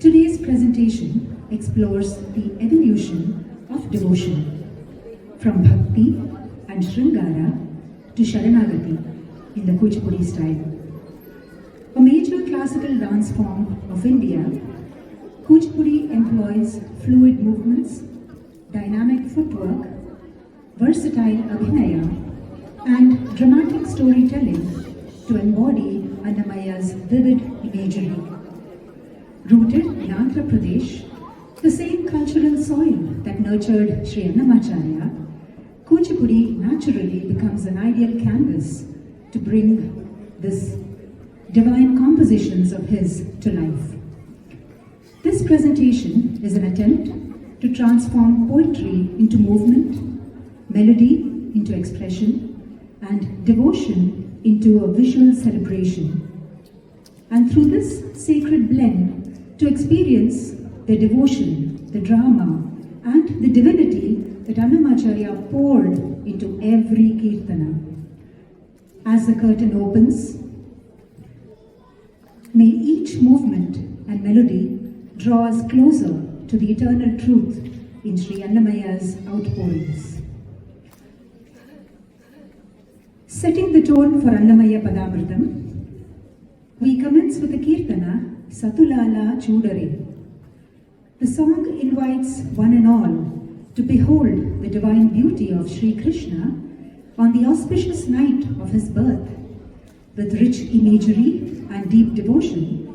Today's presentation explores the evolution of devotion from Bhakti and Sringara to Sharanagati in the Kuchipudi style. A major classical dance form of India, Kuchipudi employs fluid movements, dynamic footwork, versatile abhinaya, and dramatic storytelling to embody Annamaya's vivid imagery. Rooted in Andhra Pradesh, the same cultural soil that nurtured Sri Annamacharya, Kuchipudi naturally becomes an ideal canvas to bring this divine compositions of his to life. This presentation is an attempt to transform poetry into movement, melody into expression, and devotion into a visual celebration. And through this sacred blend, to experience the devotion, the drama, and the divinity that Annamacharya poured into every Kirtana. As the curtain opens, may each movement and melody draw us closer to the eternal truth in Sri Annamaya's outpourings. Setting the tone for Annamaya Padamritam, we commence with the Kirtana Satulala Chudare. The song invites one and all to behold the divine beauty of Sri Krishna on the auspicious night of his birth. With rich imagery and deep devotion,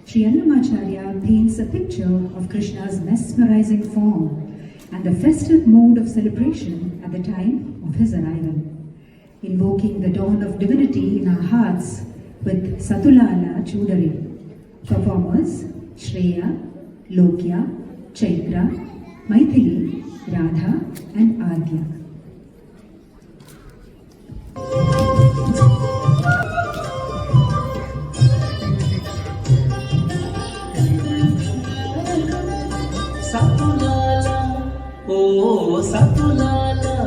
Sri Annamacharya paints a picture of Krishna's mesmerizing form and the festive mood of celebration at the time of his arrival. Invoking the dawn of divinity in our hearts with Satulala Chudare. Performers Shreya, Lokya, Chaitra, Maithili, Radha and Adya. Satulala, oh Satulala,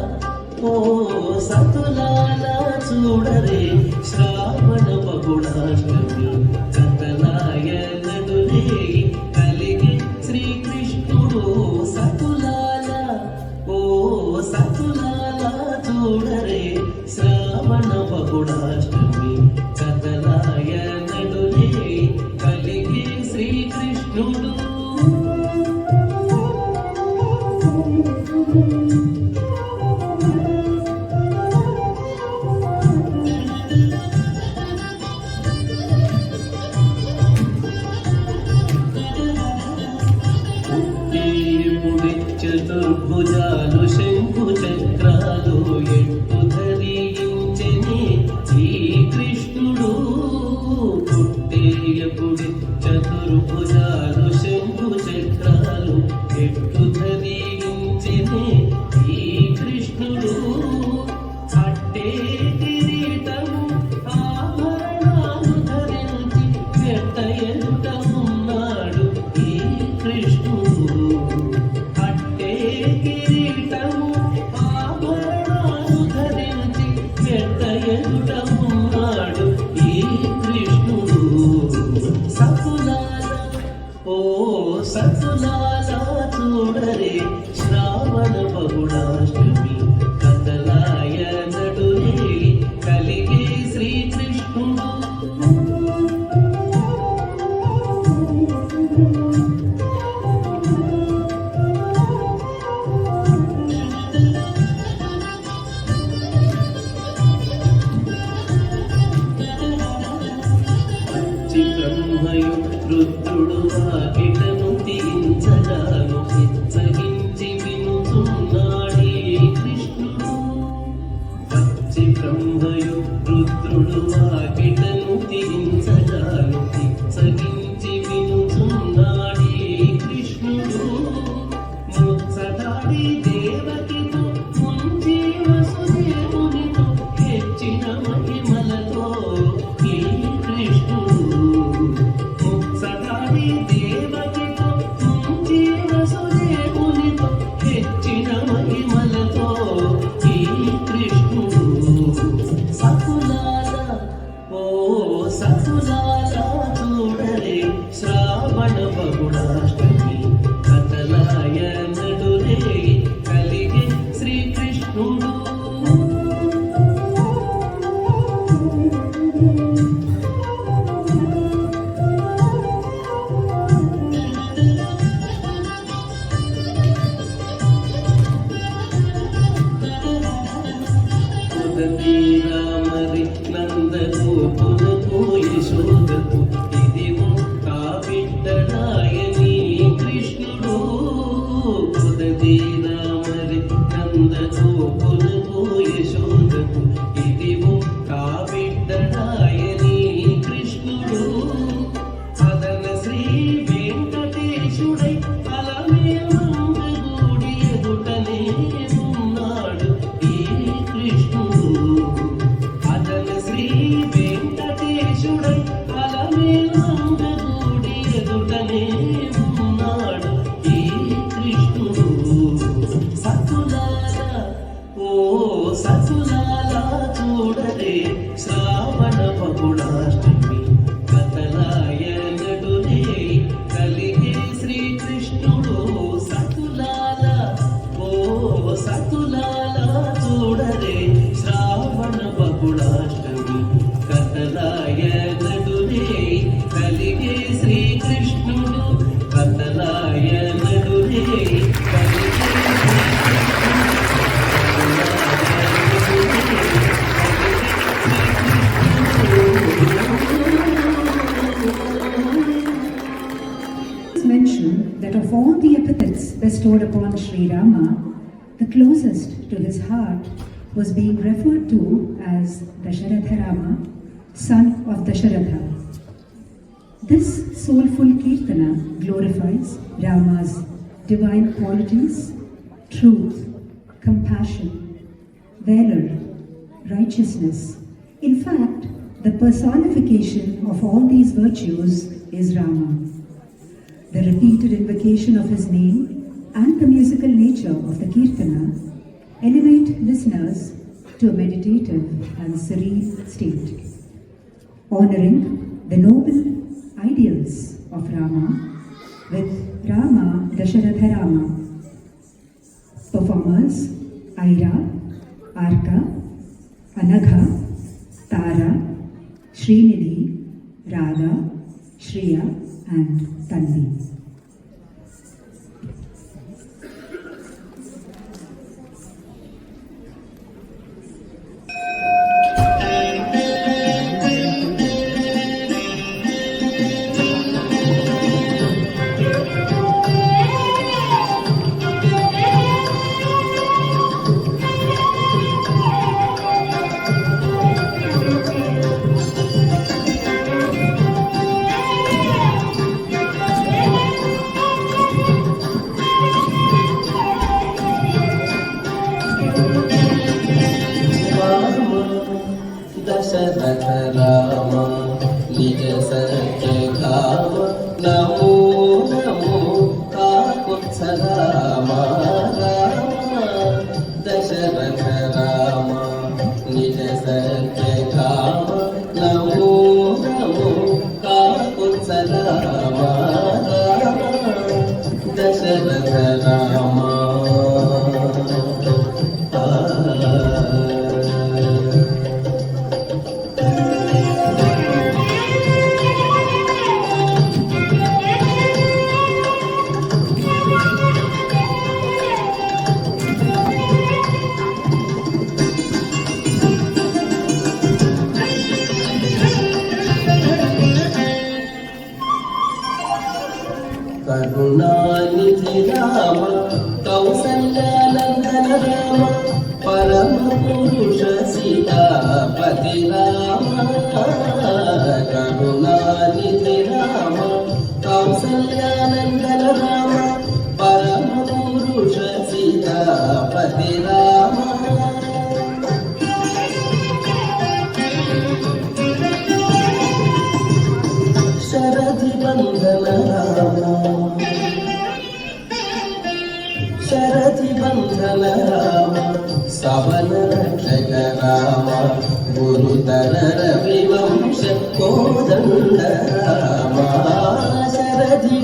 oh Satulala, Chudare, Shravana Bahudashtami, Katalaya Nadule, Kaligi, Sri Krishnudu, Satulala, oh Satulala, Chudare, Shravana Bahudashtami, Katalaya Nadule, Kaligi, Sri Krishnudu. చతుర్భుజాలు శంకు చక్రాలు ఎట్టు ధరించెని శ్రీకృష్ణుడు పుట్టేయపుడి చతుర్భుజాలు శంకు చక్రాలు ఎట్టు ధరించెని శ్రీకృష్ణుడు అట్టే కిరీటము ఆభరణాలు ధరించి ఎట్టయనుట ఉన్నాడు ఈ కృష్ణుడు. Satulala Chudare, Shravana Bahudashtami, Katalaya Nadule, Kaligi Sri Krishnudu. Brahmayu Rudrudu Vakitanu Tinchagalu Hitsaginchi Vinutunnadi Krishnudu. Vachi Brahmayu Rudrudu Vakitanu Tinchagalu Hitsaginchi Vinutunnadi Krishnudu. Mutsatadi Devakito Munchi Vasudevunito Hechina Mahimalato Ee Krishnudu. శ్రావణ బహుళాష్టమి కథలాయ నడురే కలిగే శ్రీకృష్ణుడు. రామరి నందగోపులకు యశోదకు ఇదిగో కాబిడ్డడాయని కృష్ణుడు. ఉదది రామరి నందగోపులకు యశోదకు ఇదిగో కాబిడ్డడాయని కృష్ణుడు. అదన శ్రీ వెంకటేశుడై అలమేలంగూడి ఎదుటనే ఉన్నాడు ఈ కృష్ణుడు. అదన శ్రీ వెంకటేశుడై అలమేలంగూడి ఎదుటనే ఉన్నాడు ఈ కృష్ణుడు. సతులాల ఓ సతులాల చూడరే శ్రావణ బహుళాష్టమి కథలాయ నడురే కలిగే శ్రీకృష్ణుడు. సతులాల ఓ సతులాల చూడరే శ్రావణ బహుళాష్టమి కథలాయ నడురే కలిగే శ్రీకృష్ణుడు. కథలాయ నడురే కలిగే Mention that of all the epithets bestowed upon Sri Rama, the closest to his heart was being referred to as Dasharatha Rama, son of Dasharatha. This soulful Kirtana glorifies Rama's divine qualities, truth, compassion, valor, righteousness. In fact, the personification of all these virtues is Rama. The repeated invocation of his name and the musical nature of the Kirtana elevate listeners to a meditative and serene state, honoring the noble ideals of Rama with Rama Dasharatha Rama. Performers Aira, Arka, Anagha, Tara, Srinidhi, Radha, Shriya and Tanvi. Dasharatha Rama నిజ సత్య కామ నమో నమో కాకుత్స రామ రామ. దశరథ రామ నిజ సత్య కామ నమో నమో కాకుత్స రామ రామ. దశరథ రామ కరుణానిధి రామ కౌసల్యానందన రామ పరమ పురుష సీతాపతి రామ. కరుణానిధి రామ కౌసల్యానందన రామ పరమ పురుష సీతాపతి రామ. శరధి బంధన రామ శరధి బంధన రామ సవన రక్షక రామ గురుతర రవివంశ కోదండ రామ. శరధి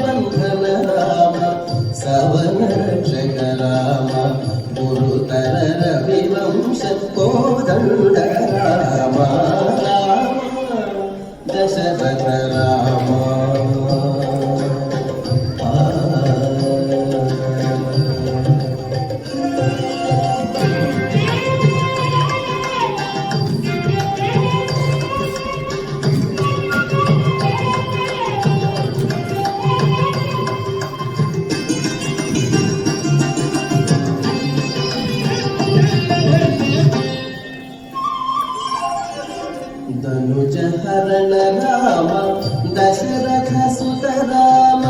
రామ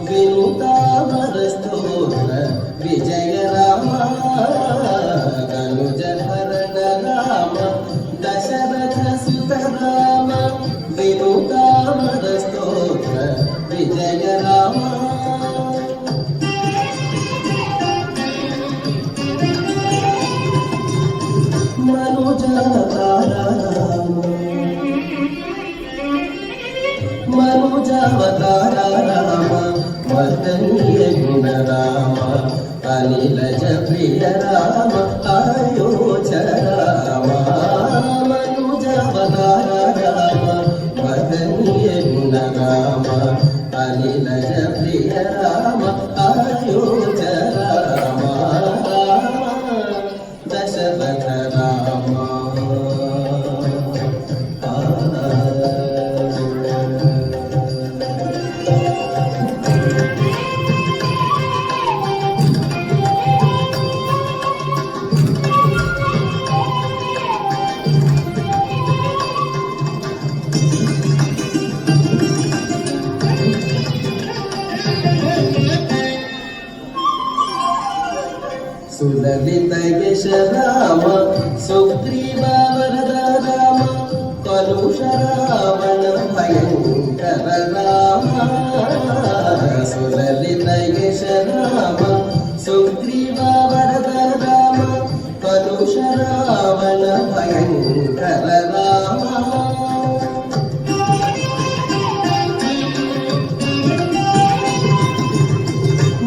వినుతామర స్తోత్ర విజయ రామ ధనుజ హరణ రామ దశరథ సుత రామ వినుతామర స్తోత్ర విజయ రామ మనుజావతార రామ మదనీయ గుణ రామ అనిలజ ప్రియ రామ ఆయోచ రామ మనుజావతార రామ మదనీయ గుణ రామ అనిలజ ప్రియ రామ ఆయోచ రామ దశరథ రామ సులలిత యశ రామ సుగ్రీవ వరద రామ కలుష రావణ భయంకర రామ సులలిత యశ రామ సుగ్రీవ వరద రామ కలుష రావణ భయంకర రామ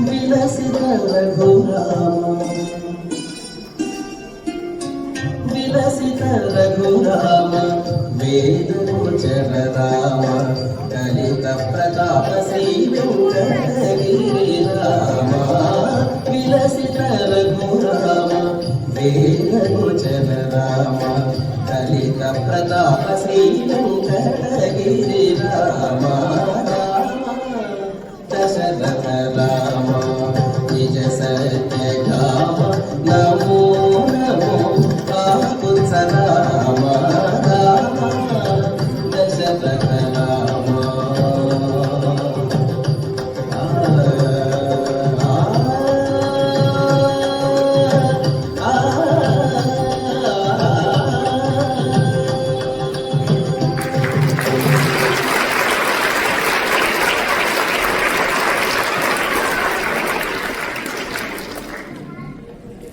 విలసిత రఘురామ విలసిత రఘురామ వేదగోచర రామ కలిత ప్రతాప శ్రీ వెంకటగిరి రామ విలసిత రఘురామ వేదగోచర రామ కలిత ప్రతాప శ్రీ వెంకటగిరి రామ దశరథ రామ నిజ సత్య కామ నమో నమో కాకుత్స Rama Rama Dasharatha Rama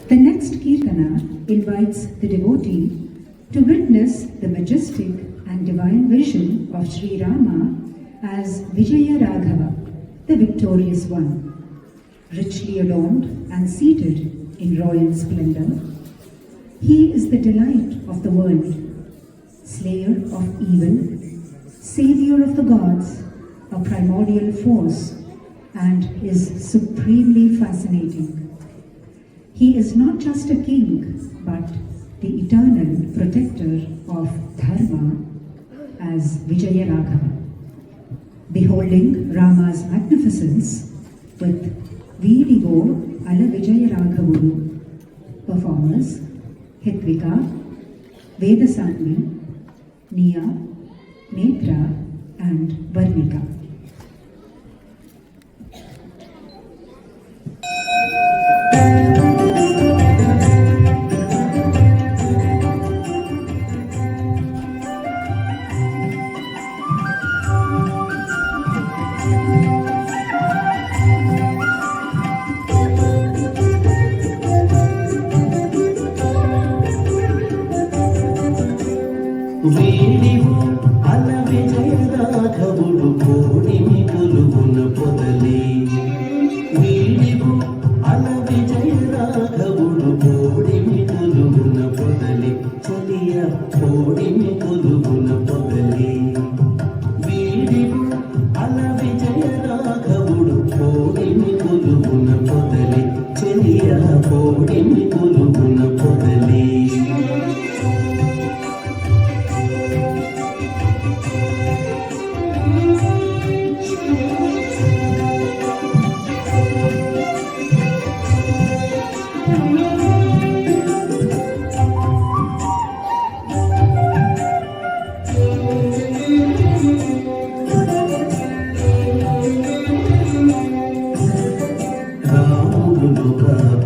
The next Kirtana invites the devotee to witness the majestic and divine vision of Sri Rama as Vijaya Raghava, the victorious one, richly adorned and seated in royal splendor. He is the delight of the world, slayer of evil, savior of the gods, a primordial force, and is supremely fascinating. He is not just a king, but the eternal protector of Dharma as Vijaya Raghava. Beholding Rama's magnificence with Vidigo Ala Vijaya Raghavuru, performers Hitvika, Vedasani, Nia, Netra and Varnika. వీడివు అల విజయ రాఘవుడు కోడిమి కొలుగున పొదలి వీడివు అల విజయ రాఘవుడు కోడిమి కొలుగున పొదలి చలియ కోడిమి కొలుగున పొదలి వీడివు అల విజయ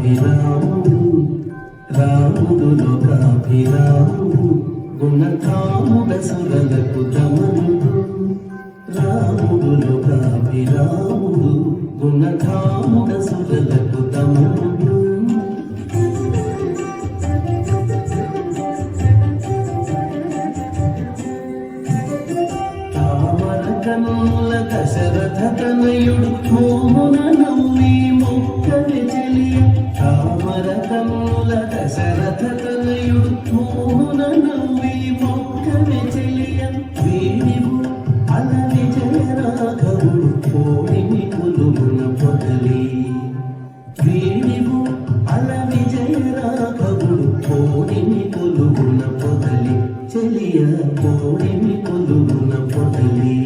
లోకాభిరాముడు రాముడు లోకాభిరాముడు గుణకాముడ సురలకు దమనుడు రాముడు లోకాభిరాముడు గుణకాముడ సురలకు దమనుడు కన్నుల దశరథ తనయుడు మోమున నవ్వి మొక్కని చెలియ తామర కన్నుల దశరథ తనయుడు మోమున నవ్వి మొక్కని చెలియ వీడివు అల విజయ రాఘవుడు కోడిని కొలుమున పొదలి వీడివు అల విజయ రాఘవుడు కోడిని కొలుమున పొదలి చెలియ కోడిని కొలుమున పొదలి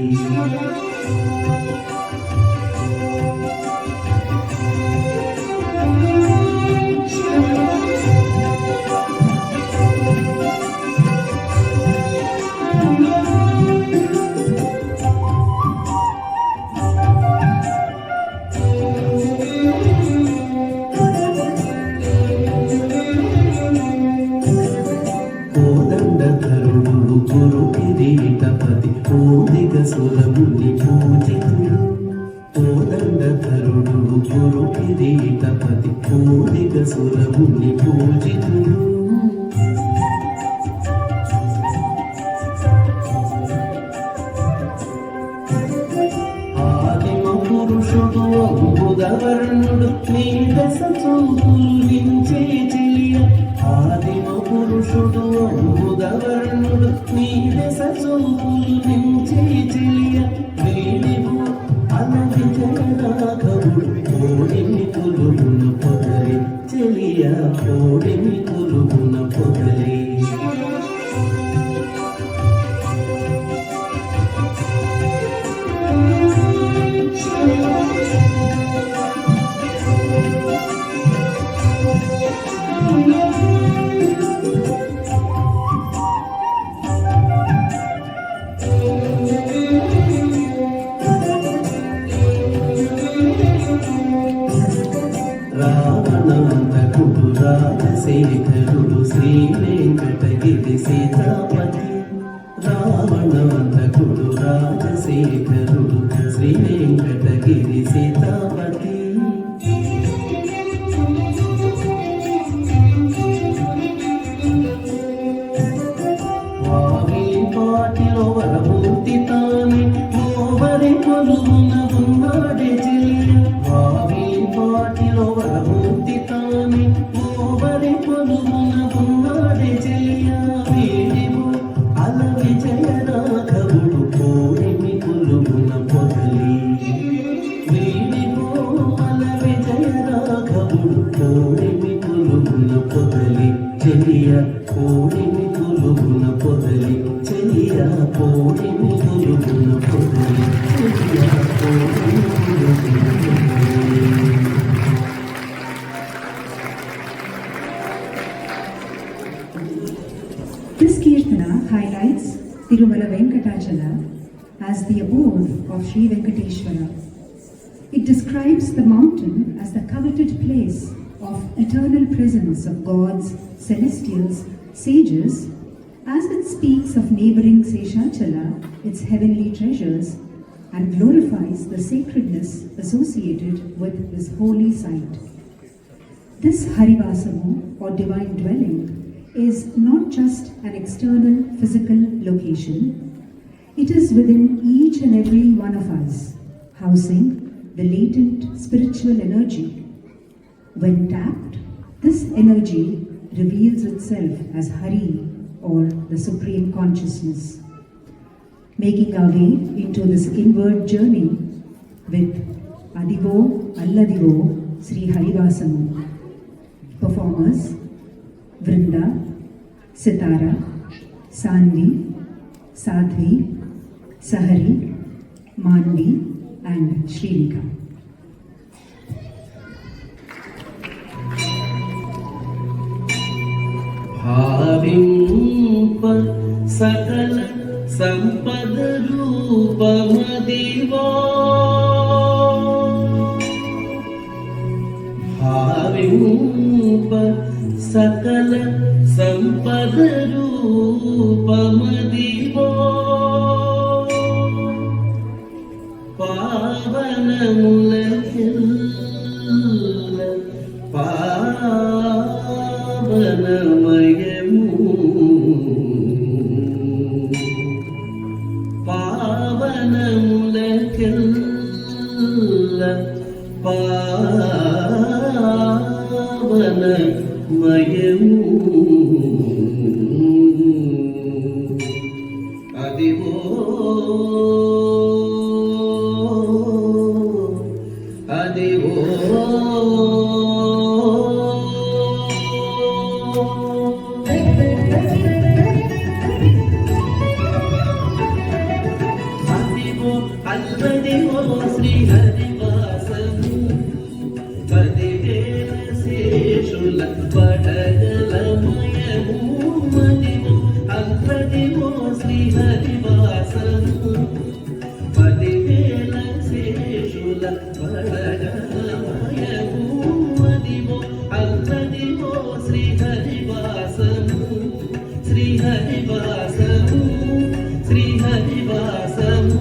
కోదండధరుడు గురు కిరీటపతి కోదిగ సురముని పూజితుడు కోదండధరుడు గురు కిరీటపతి కోదిగ సురముని పూజితుడు ఆదిమ పురుషుడు అంబుదవర్ణుడు నీ దశ చూపులు వించే చెలియ ఆదిమ పురుషుడు అంబుదవర్ణుడు నీ దశ చూపులు వించే చెలియ వీడివు అల విజయ రాఘవుడు కోడిని కొలుమున పొదలి చెలియ కోడిని కొలుమున పొదలి రావణాంతకుడు రాజశేఖరుడు శ్రీ వెంకటగిరి సీతాపతి రావణాంతకుడు రాజశేఖరుడు శ్రీ వెంకటగిరి సీతాపతి వావిలి పాటిలో వరమూర్తి తాని మోవరి కొలుమున ఉన్నాడే చెలియ వావిలి పాటిలో వరమూర్తి తాని మోవరి కొలుమున ఉన్నాడే చెలియ వీడివు అల విజయ రాఘవుడు కోడిని కొలుమున పొదలి వీడివు అల విజయ రాఘవుడు కోడిని కొలుమున పొదలి చెలియ కోడిని కొలుమున పొదలి చెలియ కోడిని కొలుమున పొదలి చెలియ కోడిని కొలుమున Podili. This Kirtana highlights Tirumala Venkatachala as the abode of Sri Venkateshwara. It describes the mountain as the coveted place of eternal presence of gods, celestials, sages, as it speaks of neighboring Seshachala, its heavenly treasures, and glorifies the sacredness associated with this holy site. This Harivasamu, or divine dwelling, is not just an external physical location, it is within each and every one of us, housing the latent spiritual energy. When tapped, this energy reveals itself as Hari, or the Supreme Consciousness. Making our way into this inward journey with Adivo Alladivo Sri Harivasamu. Performers Vrinda, Sitara, Sanvi, Sadhvi, Sahari, Manvi and Shrivika. భావింప సకల సంపద రూపమదివో భావింప సకల సంపద రూపమదివో పావనములకెల్ల పావనమయము పావనములకెల్ల పావనమయము అదివో అదివో అదివో అల్లదివో శ్రీహరివాసము పదివేల శేషుల పడగలమయము మదివో అల్లదివో శ్రీహరివాసము పదివేల శేషుల పడగలమయము మదివో అల్లదివో శ్రీహరివాసము శ్రీహరివాసము శ్రీహరివాసము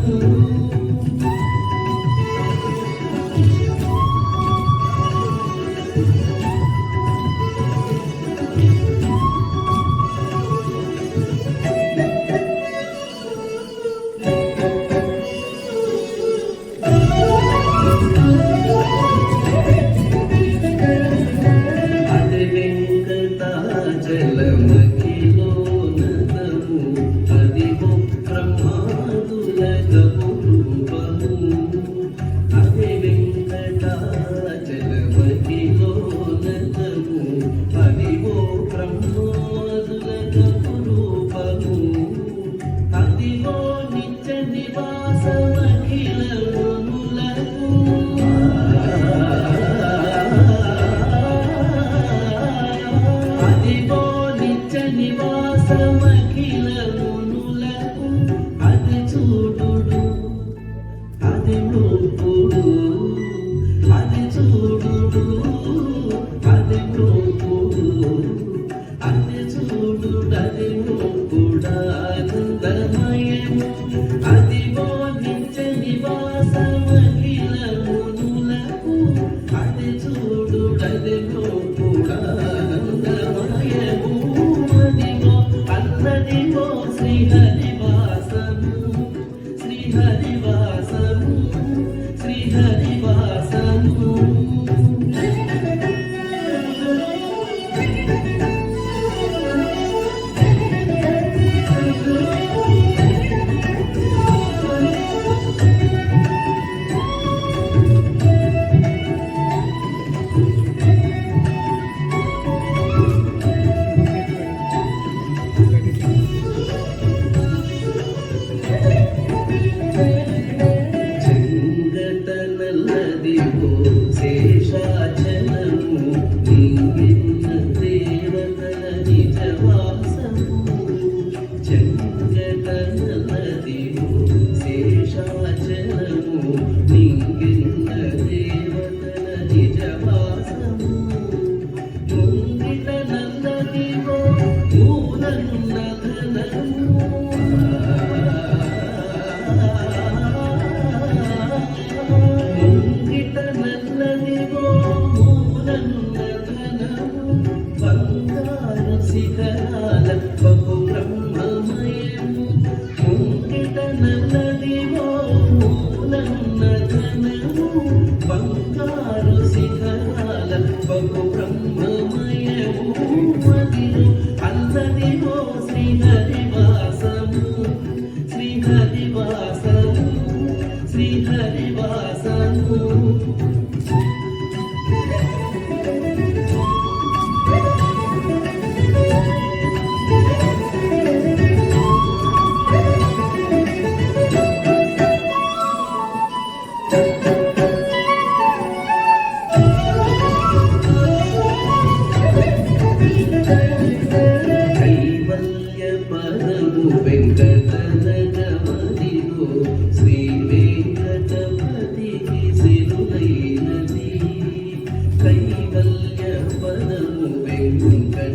కైవల్య పదము వెంకట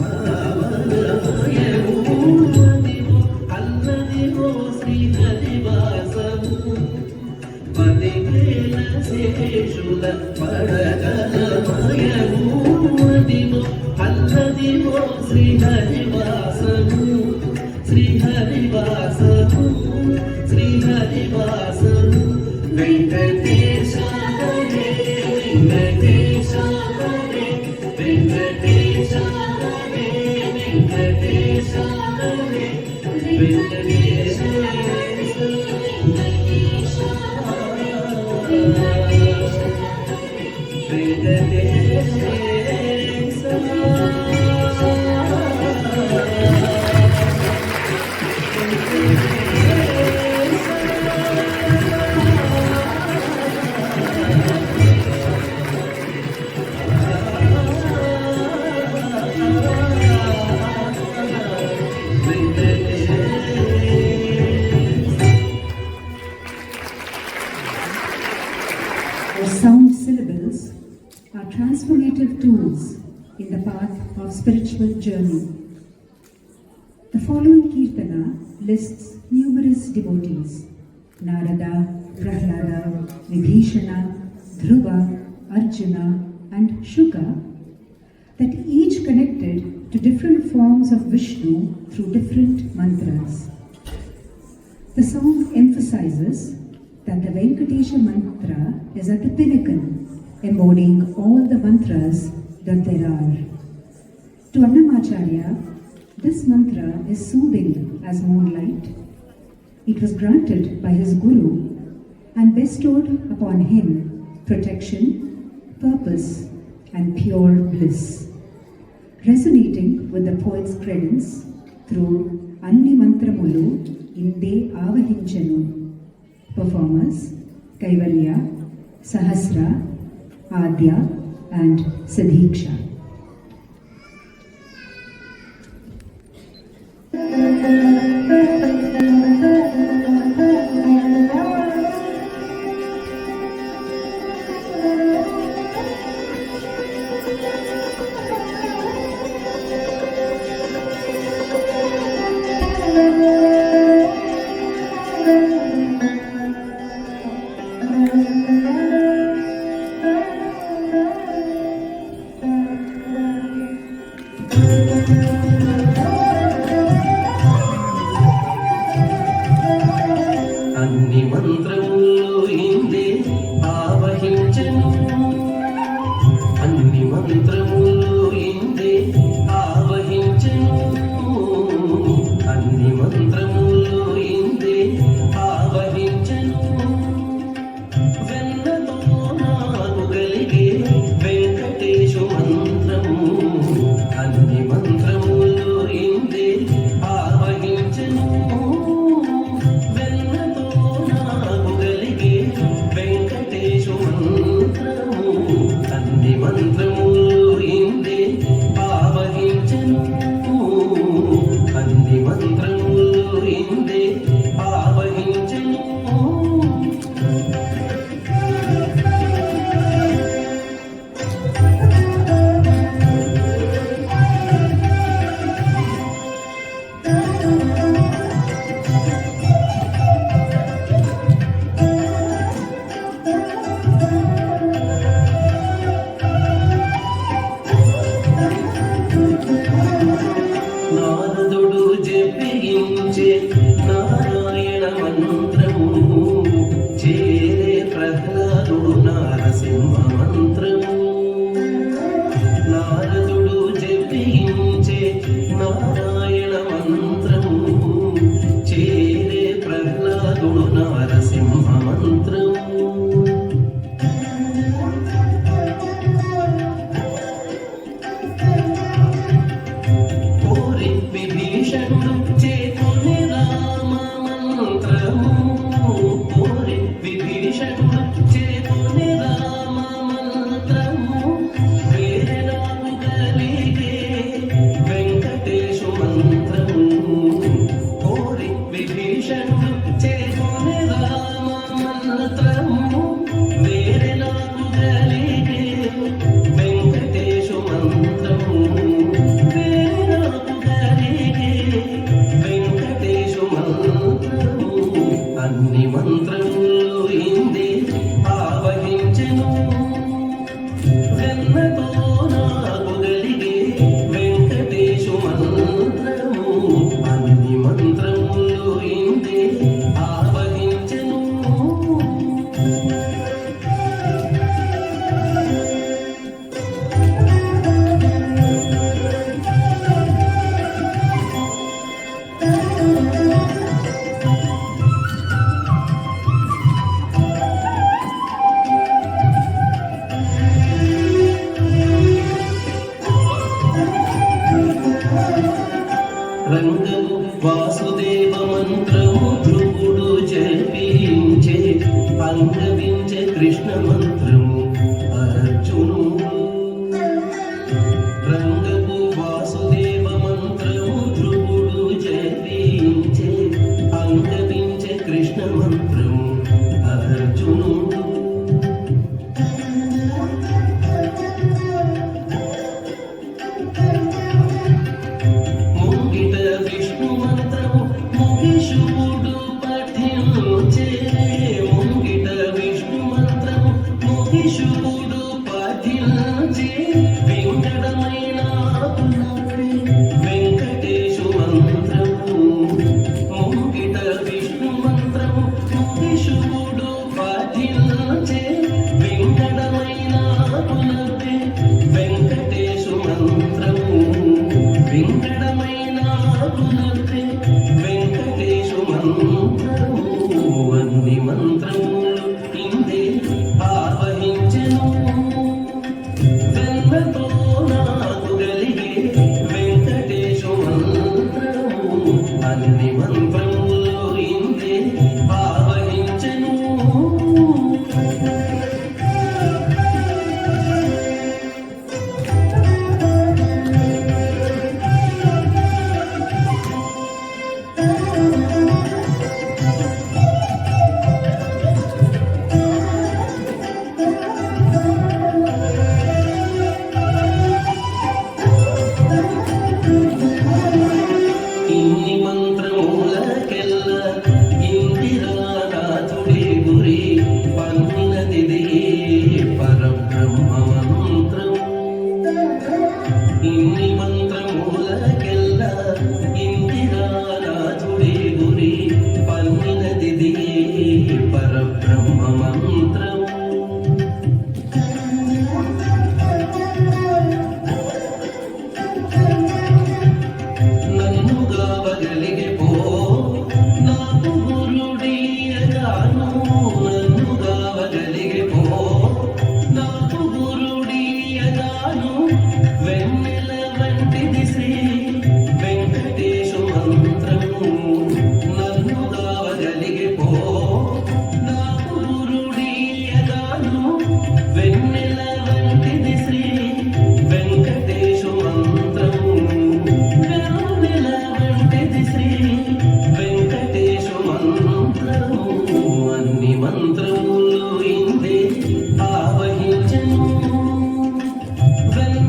పావనమయము అదివో అల్లదివో శ్రీహరివాసము పదివేల శేషుల పడగలమయము Adivo Alladivo శ్రీహరివాసము శ్రీహరివాసము శ్రీహరివాసము Venkatesha Hare Venkatesha Hare Venkatesha Hare Venkatesha Hare Venkatesha Our sound syllables are transformative tools in the path of spiritual journey. The following Kirtana lists numerous devotees: Narada, Prahlada, Vibhishana, Dhruva, Arjuna, and Shuka, that each connected to different forms of Vishnu through different mantras. The song emphasizes that the Venkatesha mantra is at the pinnacle, embodying all the mantras that there are. To Annamacharya, this mantra is soothing as moonlight. It was granted by his Guru and bestowed upon him protection, purpose, and pure bliss. Resonating with the poet's credence through Anni Mantramulu Inde Avahinchanu. Performers Kaivalya, Sahasra, Adya, and Siddhiksha. అన్ని మంత్రములు ఇందే ఆవహించెను అన్ని మంత్రములు ఇందే ఆవహించెను అన్ని మంత్రములు ఇందే ఆవహించెను వెన్నతో నాకు కలిగే వెంకటేశు మంత్రము అన్ని మంత్రములు ఇందే ఆవహించెను వెంకటేశు మంత్రము అన్ని మంత్రములు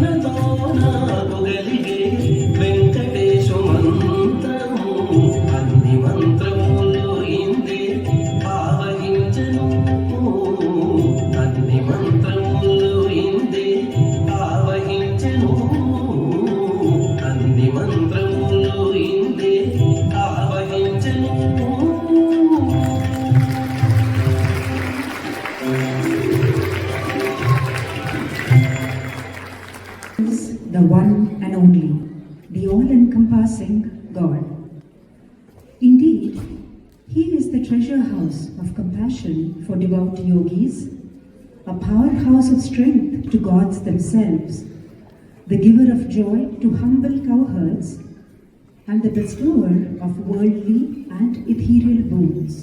ఇన్నతో నాకు గలిగే వెంకటేశు మంత్రము అన్ని మంత్రములు ఇందే ఆవహించను అన్ని మంత్రములు ఇందే ఆవహించను అన్ని మంత్రములు ఇందే ఆవహించను is the one and only, the all-encompassing God. Indeed, He is the treasure house of compassion for devout yogis, a powerhouse of strength to gods themselves, the giver of joy to humble cowherds, and the bestower of worldly and ethereal boons.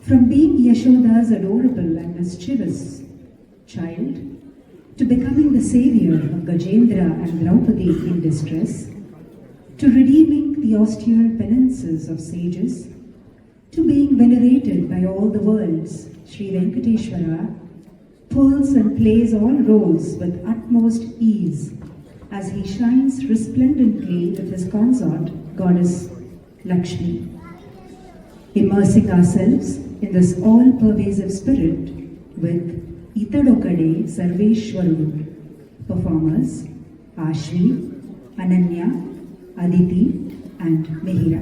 From being Yashoda's adorable and mischievous child, to becoming the savior of Gajendra and Draupadi in distress, to redeeming the austere penances of sages, to being venerated by all the worlds, Sri Venkateshwara pulls and plays all roles with utmost ease as he shines resplendently with his consort, Goddess Lakshmi. Immersing ourselves in this all-pervasive spirit with Itadokade Sarveshwaru, performers Ashvi, Ananya, Aditi and Mihira.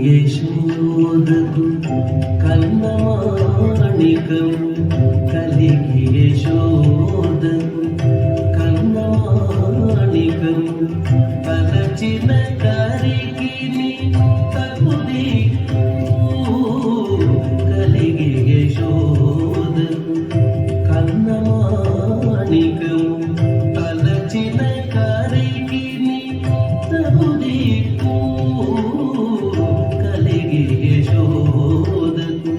యశోదకు కన్నమాణికం కలిగి యశోదకు కన్నమాణికం తలచిన కరికి తగుని కలిగి యశోదకు కన్నమాణికం తలచిన కరికి తగుని కలిగి యశోదకు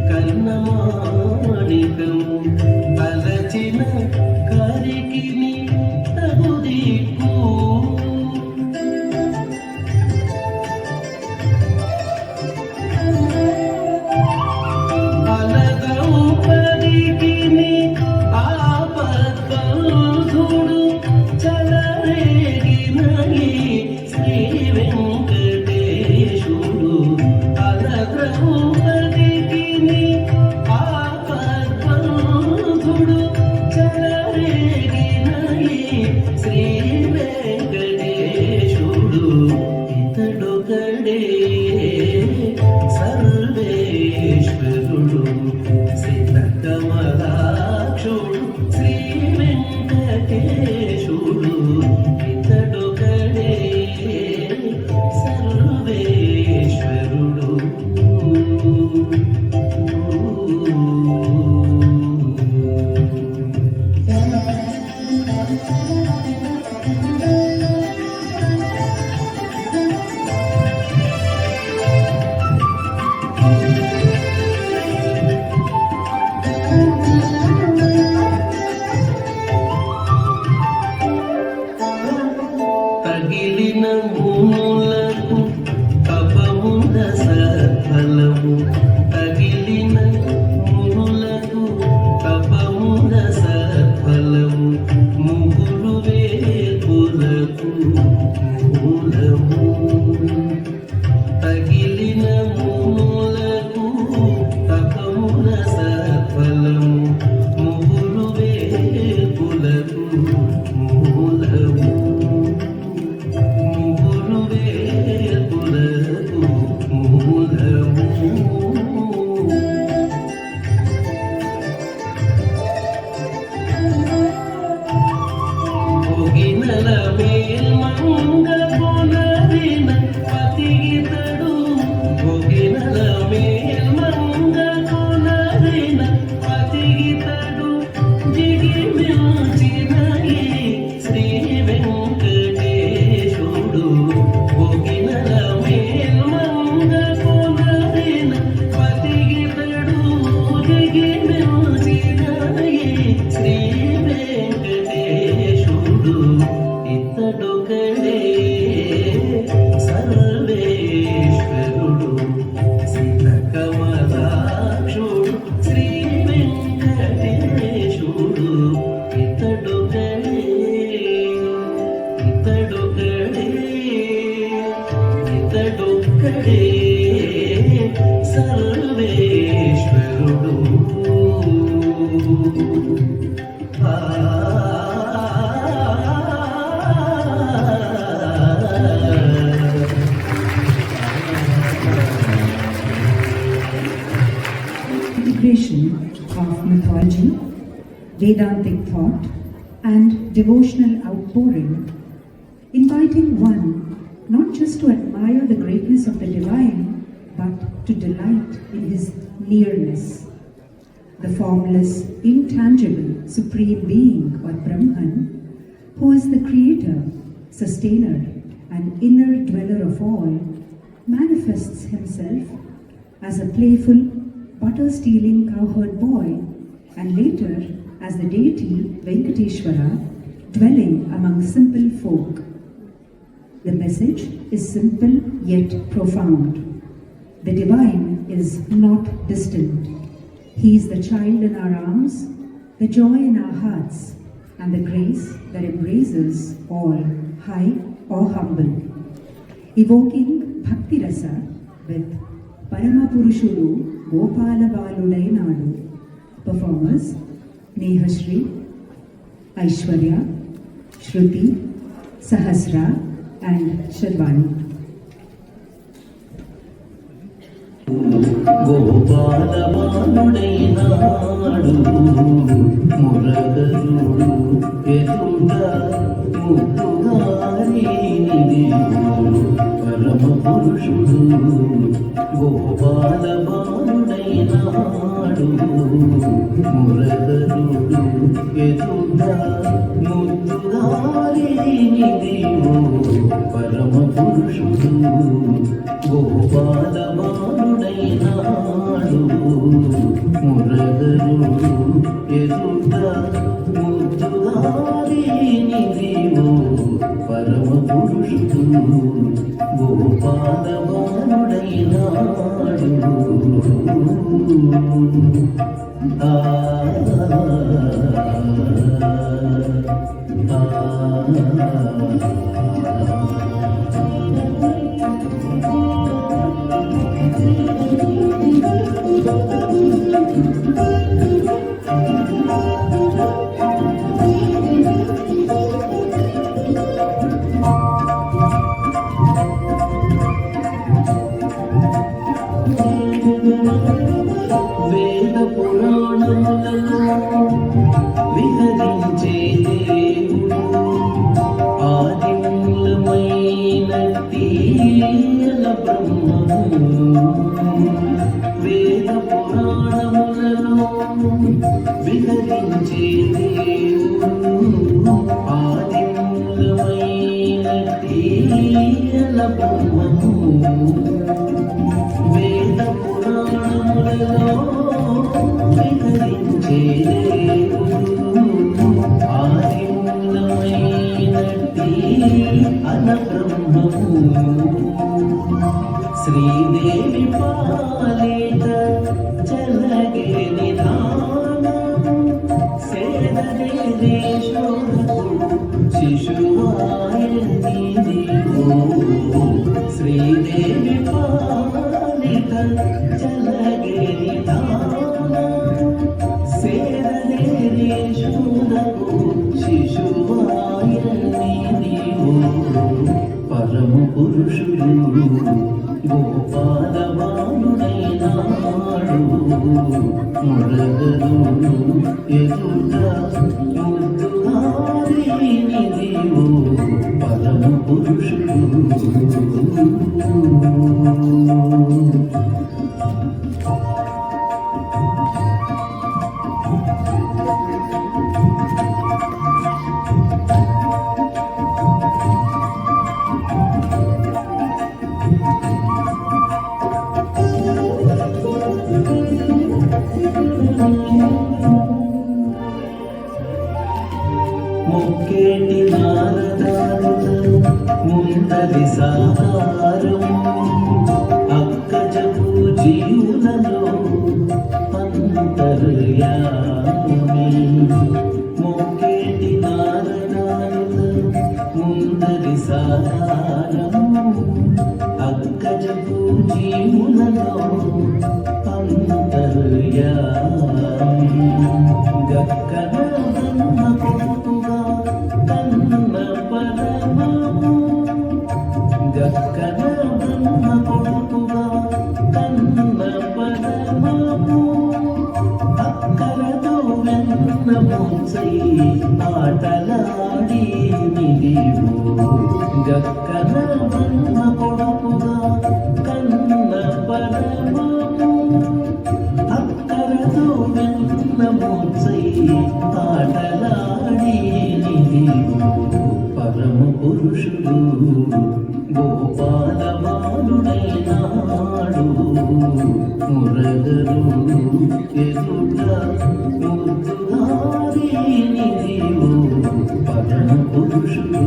కన్నమాణికం తలచిన కరికి తగుని అలదౌపదికిని ఆపద్బంధుడు చలరేగినయి శ్రీ వెంకటేశుడు అలదౌపదికిని ఆపద్బంధుడు చలరేగినయి శ్రీ వెంకటేశుడు ఇతడొకడే సర్వేశ్వరుడు సిద్ధకమలాక్షుడు శ్రీ వెంకటేశుడు ఇతడొకడే సర్వేశ్వరుడు తగిలిన మూలకు తపమున సఫలము తగిలిన మూలకు తపమున సఫలము ముగురు వేపులకు మూలము తగిలిన మూలకు తపమున సఫలము ముగురు వేపులకు మూలము ముగురు వేపులకు మూలము భోగినల మేల్మంగ పునరిన పతిగితడు భోగినల మేల్మంగ పునరిన పతిగితడు జిగిమిల్చినయి శ్రీ వెంకటేశుడు భోగినల మేల్మంగ పునరిన పతిగితడు జిగిమిల్చినయి శ్రీ వెంకటేశుడు ఇతడొకడే సర్వేశ్వరుడు సిద్ధకమలాక్షుడు శ్రీ వెంకటేశుడు ఇతడొకడే ఇతడొకడే ఇతడొకడే సర్వేశ్వరుడు Integration of mythology, Vedantic thought, and devotional outpouring, inviting one not just to admire the greatness of the divine, but to delight in his nearness. The formless, intangible, supreme being or Brahman, who is the creator, sustainer, and inner dweller of all, manifests himself as a playful, butter-stealing cowherd boy, and later as the deity Venkateshwara, dwelling among simple folk. The message is simple yet profound. The divine is not distant. He is the child in our arms, the joy in our hearts, and the grace that embraces all, high or humble. Evoking Bhakti Rasa with Paramapurushudu Gopala Baludainadu. Performers Nehashri, Aishwarya, Shruti, Sahasra and Sharvani. Gopala బాలుడైనాడు మురగరుడు ఎదుట ముద్దుగారినిది పరమ పురుషుడు గోపాల బాలుడైనాడు మురగరుడు ఎదుట ముద్దుగారినిది పరమ పురుషుడు గోపాల బాలుడైనాడు మురగరుడు ఎదుట ముద్దుగారినిది పరమ పురుషుడు గోపాల బాలుడైనాడు ఆ వేద పురాణములలో విహరించే దేవుడు ఆదిమూలమైనట్టి అల బ్రహ్మము వేద పురాణములలో విహరించే దేవుడు ఆదిమూలమైనట్టి అల బ్రహ్మము వేద పురాణములలో విహరించే దేవుడు ఆదిమూలమైనట్టి అల బ్రహ్మము శ్రీదేవి పాలిత చలగే నిధానం సేదనే దేశోకు శిశువాయనిది శ్రీదేవి పాలిత చలగే నిధానం సేదనే దేశోకు శిశువాయనిది పరమ పురుషుడు గోపాల బాలుడైనాడు మురగరుడు ఎదుట ముద్దుగారినిది పరమ పురుషుడు మొక్కేటి నారదారులు ముందరి సాహారం అక్కజపు జీవులలో అంతర్యామి మొక్కేటి నారదారులు ముందరి సాహారం అక్కజపు జీవులలో అంతర్యామి గక్కన కొడుకుగా కన్న పరమము గక్కన కొడుకుగా కన్న పరమము అక్కరతో వెన్న ముంచై ఆటలాడి నిడివు గక్కన కొడుకుగా కన్న పరమము అక్కరతో వెన్న ముంచై ఆటలాడి పరమ పురుషుడు గోపాల బాలుడైనాడు మురగరుడు ఎదుట ముద్దుగారినిది పరమ పురుషుడు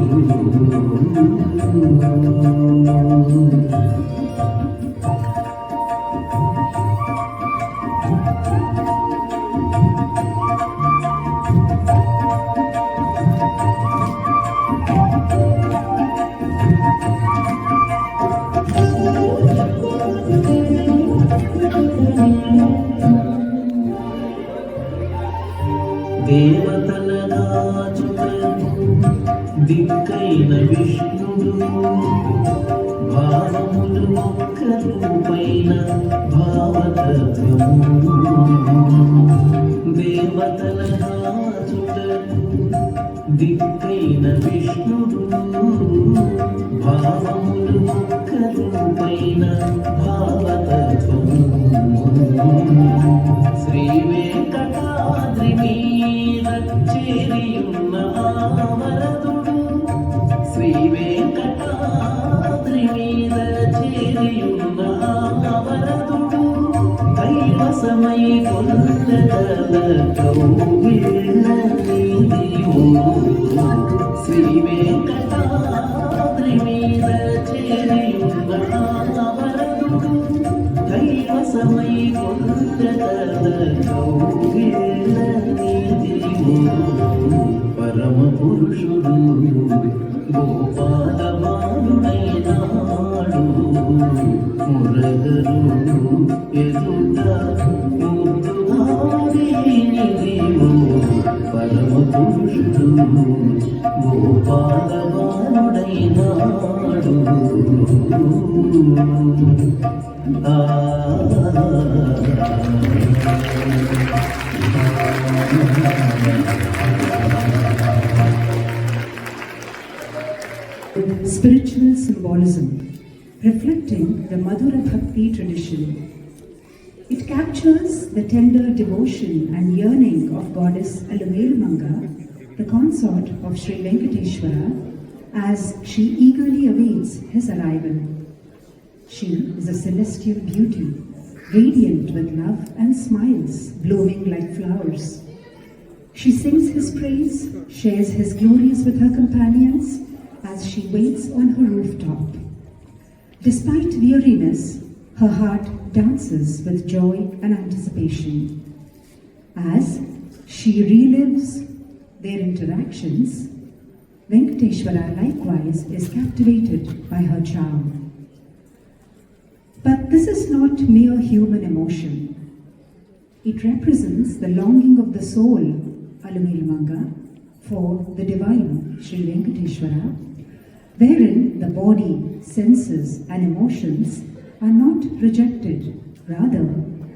దేవతల రాజులకు దిక్కైన విష్ణుడు భావములు ఒక్క రూపైన భావతత్వము దేవతల రాజులకు దిక్కైన విష్ణుడు భావములు ఒక్క రూపైన భావతత్వము శ్రీ వెంకటాద్రి మీద చేరియున్న వరదుడు శ్రీ వెంకటాద్రి మీద చేరియున్న వరదుడు కైవసమై కొల్లగల కౌగిళ్ళ నీదియు శ్రీ వెంకటాద్రి మీద చేరియున్న వరదుడు కైవసమై కొల్లగల కౌగిళ్ళ నీదియు పరమ పురుషుడు గోపాలమానుడైనాడు మురగరుడు ఎదుట ముద్దుహారీనిదియు పరమ పురుషుడు గోపాలమానుడైనాడు Spiritual symbolism reflecting the Madhura Bhakti tradition. It captures the tender devotion and yearning of goddess Alamelumanga, the consort of Sri Venkateshwara, as she eagerly awaits his arrival. She is a celestial beauty, radiant with love and smiles, blooming like flowers. She sings his praise, shares his glories with her companions as she waits on her rooftop. Despite weariness, her heart dances with joy and anticipation. As she relives their interactions, Venkateshwara likewise is captivated by her charm. But this is not mere human emotion. It represents the longing of the soul, Alamelumanga, for the divine Sri Venkateshwara, wherein the body, senses and emotions are not rejected. Rather,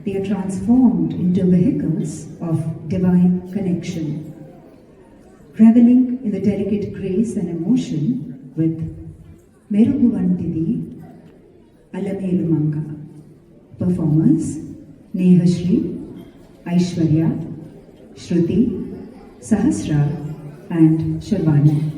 they are transformed into vehicles of divine connection. Reveling in the delicate grace and emotion with Meruguvantidi Alamelumanga. Performers Nehashri, Aishwarya, Shruti, Sahasra and Sharvani.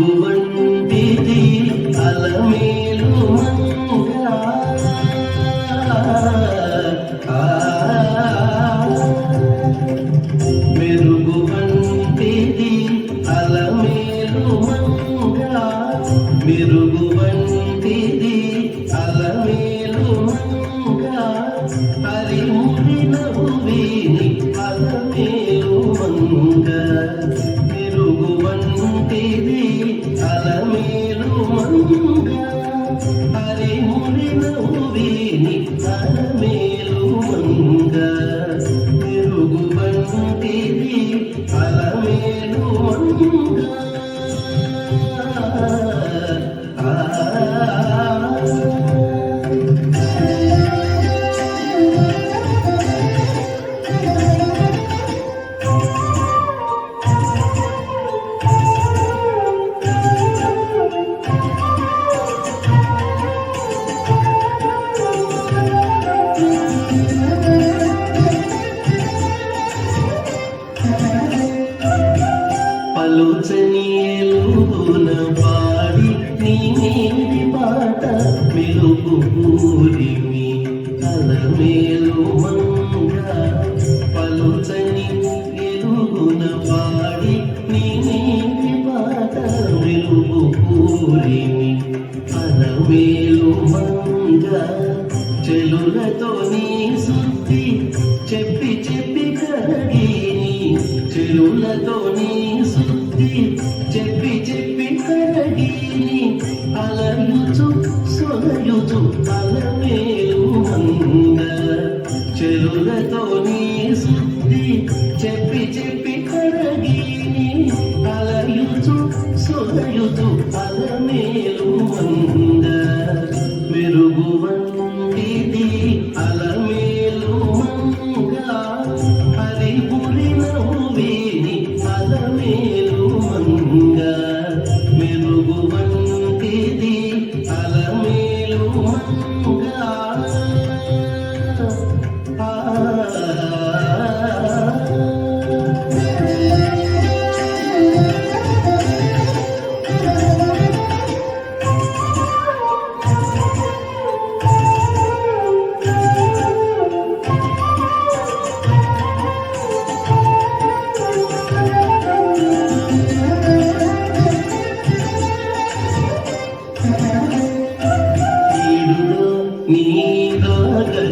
మెరుగువంటిది Alamelumanga మెరుగువంటిది Alamelumanga మెరుగువంటిది Alamelumanga హరిముని నవ్విని Alamelumanga మెరుగువంటిది Alamelumanga హరిముని నవ్విని Alamelumanga మెరుగువంటిది Alamelumanga పలుచని ఎలుగున పాడి నీ నీటి పాట మెలుగు పూరిమి అలమేలుమంగా పలుచని ఎలుగున పాడి నీ నీటి పాట మెలుగు పూరిమి అలమేలుమంగా చెలులతో నీ శుద్ధి చెప్పి చెప్పి కడిగిని చెలులతో నీ శుద్ధి చెప్పి చెప్పి అలయుచు సొలయుచు అలమేలు మంగ చెలులతో నీ శుద్ధి చెప్పి చెప్పి కరగిని అలయుచు సొలయుచు అలమేలు మంగ మెరుగు వంటిది అలమేలు మంగ హరిపురి నవ్వేని అలమేలు మంగ మెరుగు వంటిది అలమేలు మంగ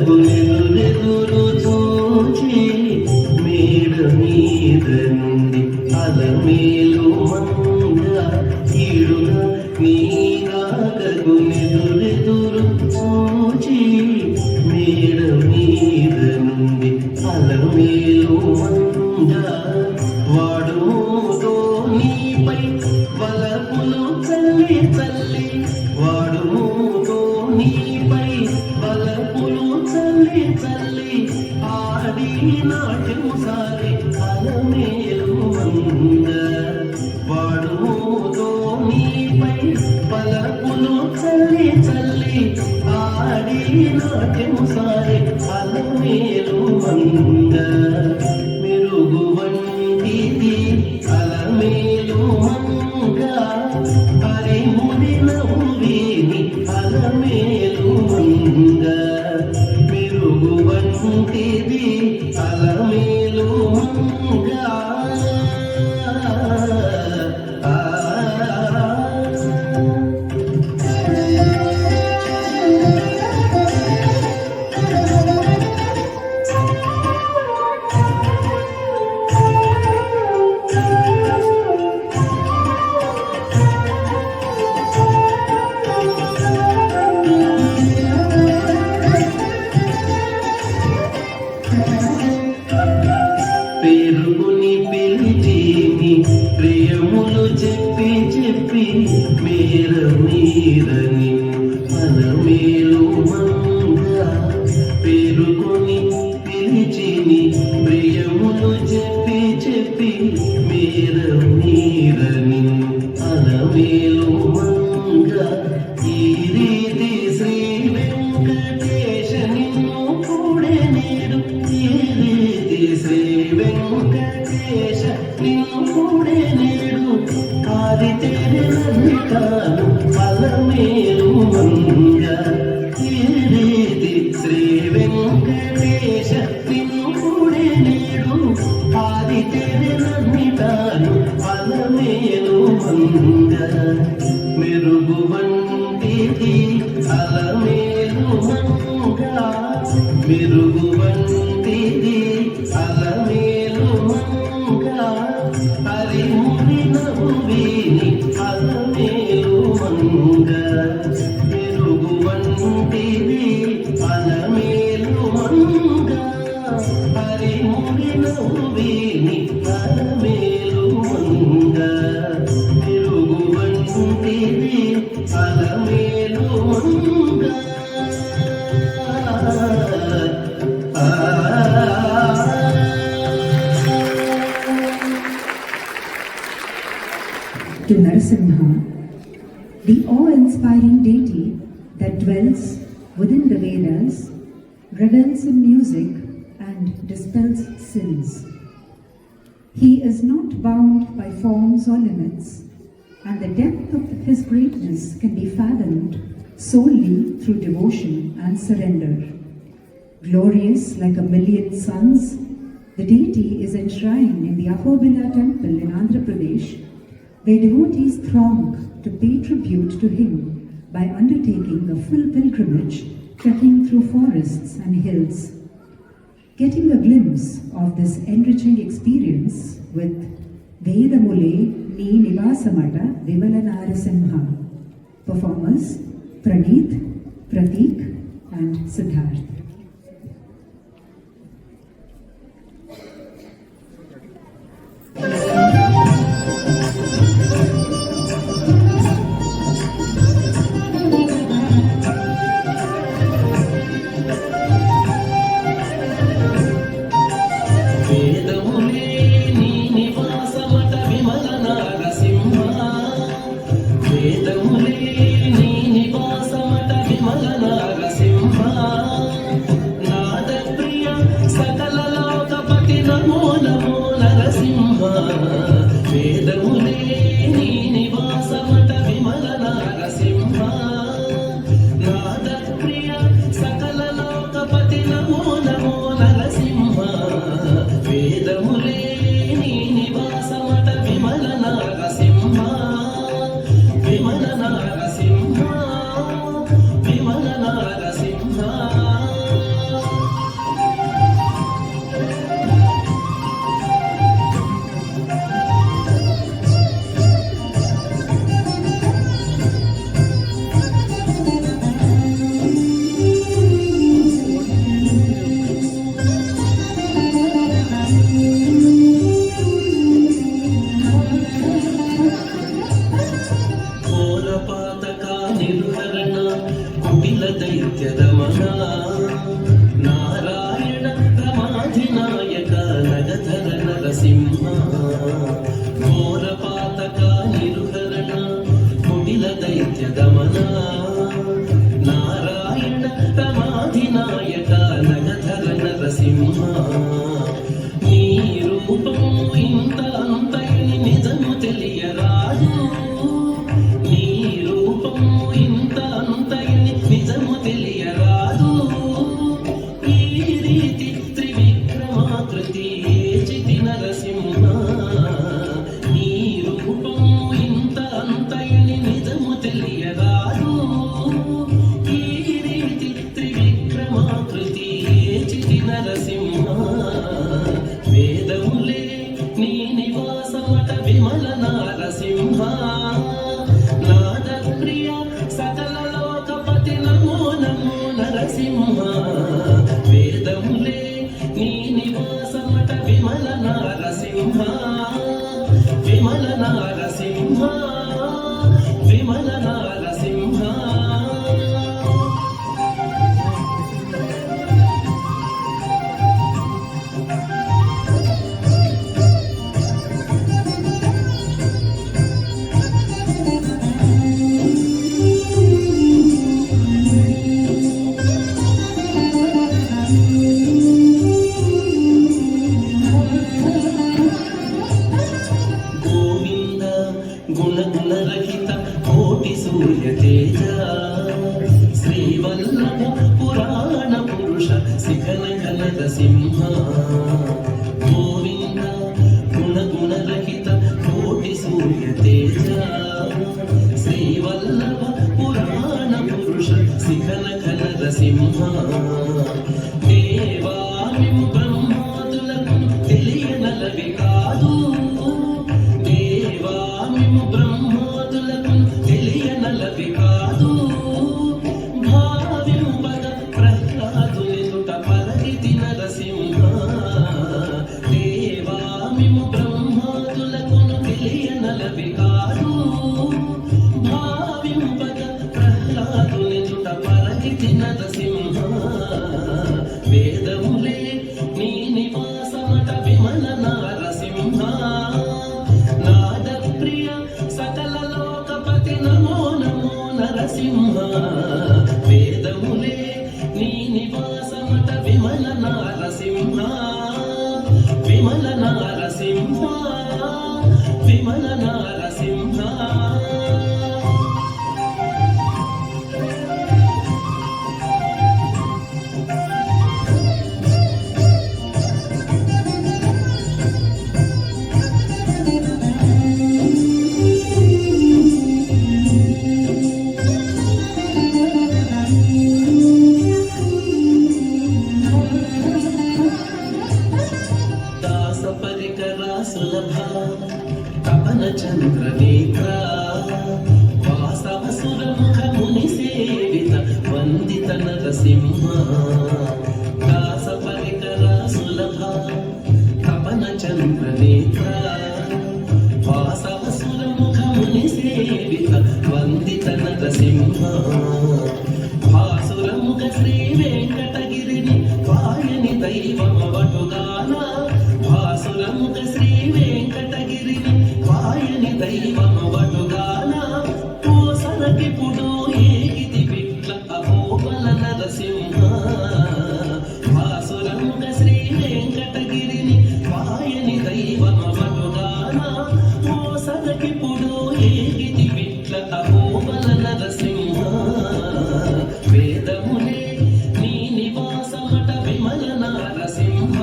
నీరెదురు చూచి మేడ మీద నుండి అలమేలు మంగ ఈడుగా నీరాగకు నెదురెదురు చూచి మేడ మీద నుండి అలమేలు మంగ వాడుతో నీపై వలపులు చల్లి చల్లి వాడుతో నీపై వలపులు చల్లి చల్లి ఆడి నాట్యము సారి అలమేలు మంగ వాడుతో నీపై వలపులు చల్లి చల్లి ఆడి నాట్యము సారి అలమేలు మంగ మెరుగు వంటిది అలమేలు మంగ హరిముని నవ్వేని అలమేలు మంగ మెరుగు వంటిది అలమేలు మంగ పేరుని పిలిచిని ప్రియములు చెప్పి చెప్పి మేర మీరని అలమేలు మంగ పేరుకొని పిలిచిని ప్రియములు చెప్పి చెప్పి మేర మీరని అలమేలు మంగ ఈ రీతి శ్రీ వెంకటేశ నిన్ను కూడే నేడు ఈ రీతి శ్రీ వెంకటేశ నిన్ను కూడే నేడు ఆది తేరను అలమేలు మంగ ఈ రీతి శ్రీ వెంకటేశ నిన్ను కూడే నేడు ఆది తేరను అలమేలు మంగ మెరుగు వంటిది అలమేలు మంగ మెరుగు వంటిది అలమేలు మంగ హరిముని నవ్వేని అలమేలు మంగ మెరుగు వంటిది అలమేలు మంగ హరిముని నవ్వేని అలమేలు మంగ మెరుగు వంటిది Alamelu Manga To Narasimha, the awe-inspiring deity that dwells within the Vedas, revels in music and dispels sins. He is not bound by forms or limits, and the depth of his greatness can be fathomed solely through devotion and surrender. Glorious like a million suns, the deity is enshrined in the Ahobila temple in Andhra Pradesh, where devotees throng to pay tribute to him by undertaking a full pilgrimage, trekking through forests and hills. Getting a glimpse of this enriching experience with Vedamule Ni Nivasamata Vimala Narasimha. Performers Praneeth, Prateek, and Siddharth. దాస పరికర సులభ తపన చంద్ర నేత్ర వాసవసుర ముఖముని సేవిత వందిత నరసింహ భాసురముఖ శ్రీ వెంకటగిరిని పాయని దైవమవటుగాన భాసురముఖ శ్రీ వెంకటగిరిని పాయని దైవమవటుగాన కోసలకిపుడు ఏగిది విట్ల అహోబల నరసింహ భాసురముఖ శ్రీ వెంకటగిరిని పాయని దైవమవటుగాన కోసలకిపుడు ఏగిది విట్ల అహోబల నరసింహ వేదములే నీ నివాసమట విమల నరసింహ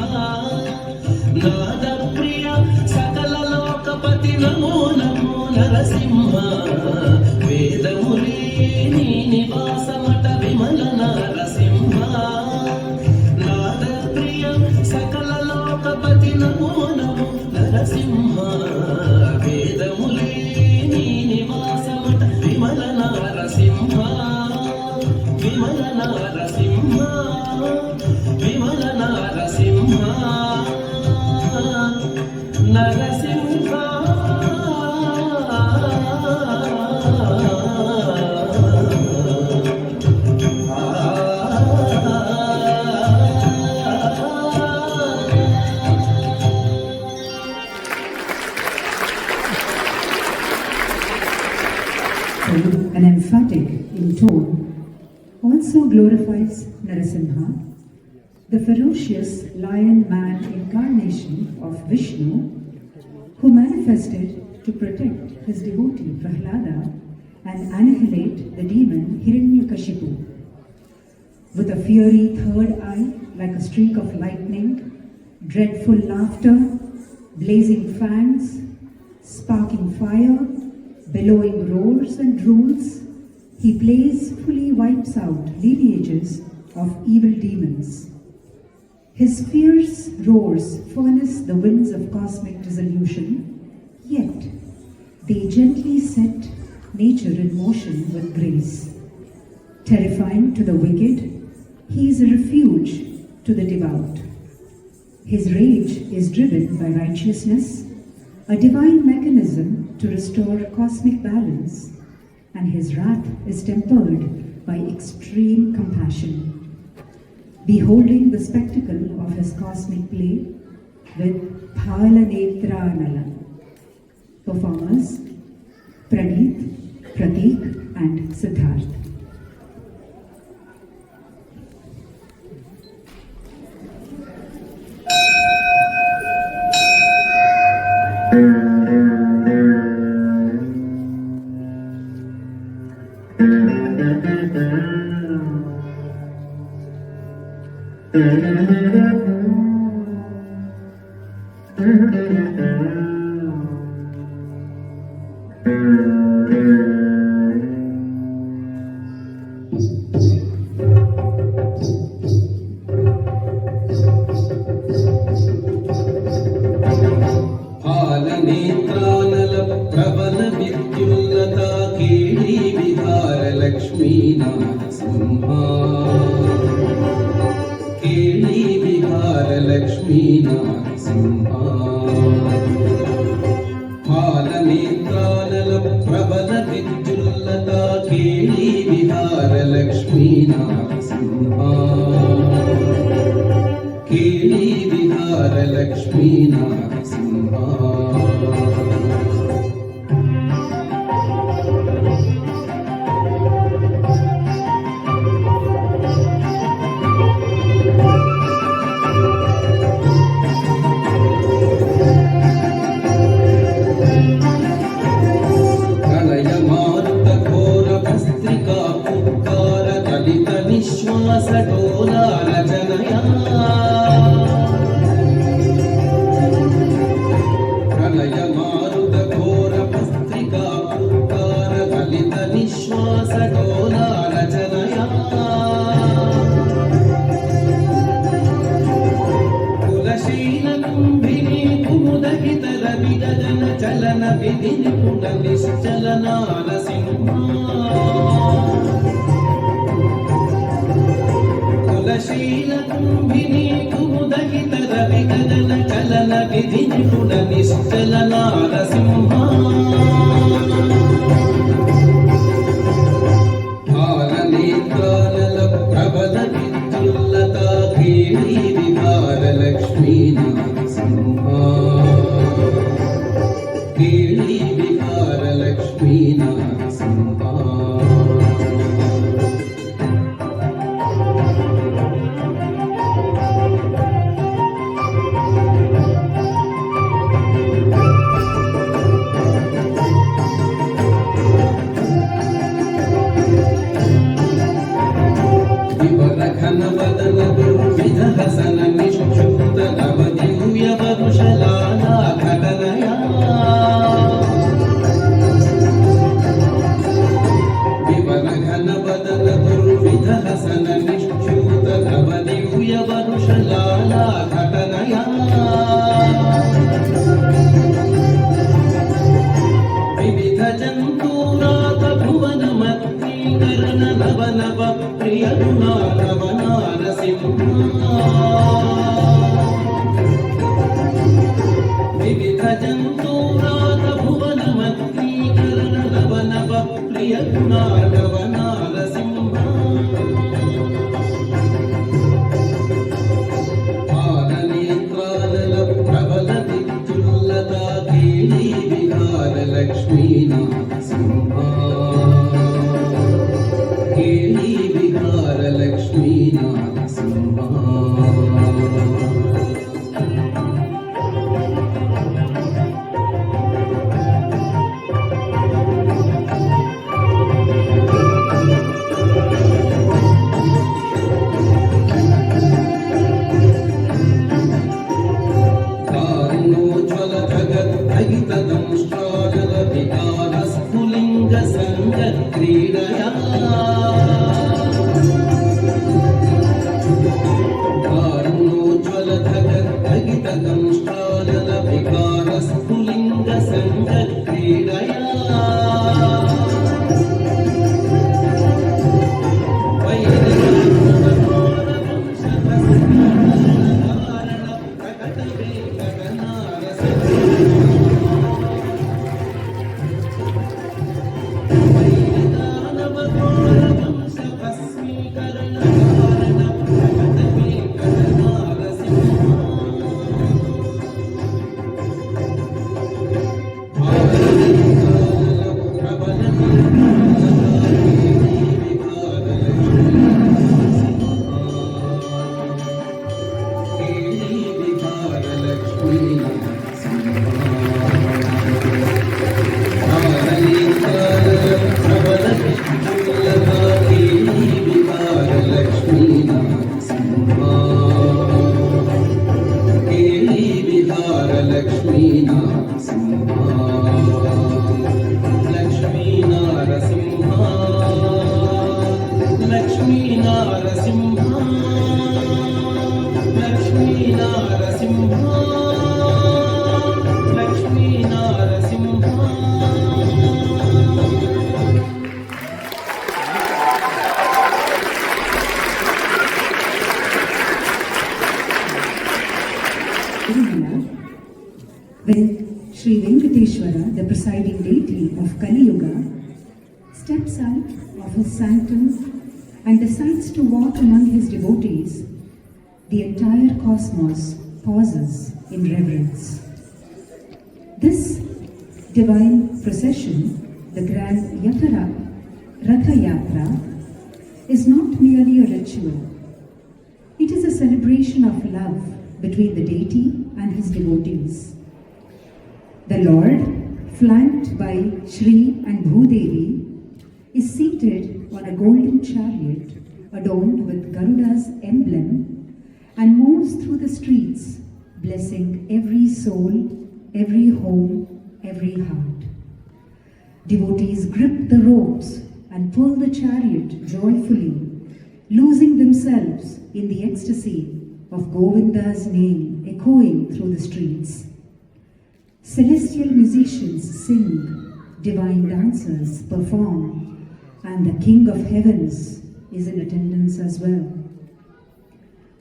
నాద ప్రియ సకల లోకపతి నమో నమో నరసింహ వేదములే నీ నివాసమట విమల నరసింహ నాద ప్రియ సకల లోకపతి నమో నమో నరసింహ వేదములే నీ నివాసమట Vimala Narasimha Vimala Narasimha Vimala Narasimha Narasimha An emphatic in tone also glorifies Narasimha, the ferocious lion-man incarnation of Vishnu, who manifested to protect his devotee Prahlada and annihilate the demon Hiranyakashipu. With a fiery third eye like a streak of lightning, dreadful laughter, blazing fangs, sparking fire, bellowing roars and rules, he playfully wipes out lineages of evil demons. His fierce roars furnace the winds of cosmic dissolution, yet they gently set nature in motion with grace. Terrifying to the wicked, he is a refuge to the devout. His rage is driven by righteousness, a divine mechanism to restore cosmic balance, and his wrath is tempered by extreme compassion. Beholding the spectacle of his cosmic play with Phalanetra Nala. Performers Praneeth, Prateek and Siddharth. పాలనేత్రానల ప్రబల విద్యుల్లత కేళీ విహార లక్ష్మీ నరసింహ కేళీ విహార లక్ష్మీ నరసింహ పాలనేత్రానల ప్రబల విద్యుల్లత కేళీ విహార లక్ష్మీ నరసింహ కేళీ విహార లక్ష్మీ నరసింహ చలన విధిని పుట నిశ్చలన నరసింహ కుల ಕುಂಭಿನಿ ಕುಮುದಹಿತ ರವಿ ಗಗನ ಚಲನ ವಿಧಿ ನಿಪುಣ ನಿಶ್ಚಲ ನಾರಸಿಂಹ ಭಾರನೇತ್ರಾನಲ ಪ್ರಬಲ ವಿದ್ಯುಲ್ಲತಾ ಕೇಳಿ ವಿಹಾರ ಲಕ್ಷ್ಮೀ ನರಸಿಂಹ ಕೇಳಿ ವಿಹಾರ ಲಕ್ಷ್ಮೀ ನರಸಿಂಹ ಘನವದನ ದುರ್ವಿಧ ಹಸನ ನಿಶುದ್ಧ ನವದಿವ್ಯ ವರುಷಲಾಲಾ ಘಟನಯ ವಿವರ ಘನವದನ ದುರ್ವಿಧ ಹಸನ ನಿಶುದ್ಧ ನವದಿವ್ಯ ವರುಷಲಾಲಾ ಘಟನಯ ವಿವಿಧ ಜಂತೂರಾತ ಭುವನ ಮತ್ರೀಕರಣ ನವ ನವ ಪ್ರಿಯ ಗುಣಾನವ ನಾರಸಿಂಹ ವಿವಿಧ ಜಂತೂರಾತ ಭುವನ ಮತ್ರೀಕರಣ ನವ ನವ ಪ್ರಿಯ ಗುಣಾನವ ನಾರಸಿಂಹ ಆನನೇತ್ರಾನಲ ಪ್ರಬಲ ವಿದ್ಯುಲ್ಲತಾ ಕೇಳಿ ವಿಹಾರ ಲಕ್ಷ್ಮೀ ನರಸಿಂಹ ಕೇಳಿ ವಿಹಾರ ಲಕ್ಷ್ಮೀ ನರಸಿಂಹ ಕಾರುಣ್ಯೋಜ್ವಲ ಜಗದ್ಭಗಿತ ದಂಷ್ಟ್ರಾನಲ ವಿಕಾರ ಸ್ಫುಲಿಂಗ ಸಂಗ ಕ್ರೀಡಯ ಕಾರುಣ್ಯೋಜ್ವಲ ಜಗದ್ಭಗಿತ ದಂಷ್ಟ್ರಾನಲ ವಿಕಾರ ಸ್ಫುಲಿಂಗ ಸಂಗ ಕ್ರೀಡಯ When Sri Venkateshwara, the presiding deity of Kali Yuga, steps out of his sanctum and decides to walk among his devotees, the entire cosmos pauses in reverence. This divine procession, the grand Ratha Yatra, is not merely a ritual. It is a celebration of love between the deity and his devotees. The Lord, flanked by Shri and Bhudevi, is seated on a golden chariot adorned with Garuda's emblem and moves through the streets, blessing every soul, every home, every heart. Devotees grip the ropes and pull the chariot joyfully, losing themselves in the ecstasy of Govinda's name echoing through the streets. Celestial musicians sing, divine dancers perform, and the King of Heavens is in attendance as well.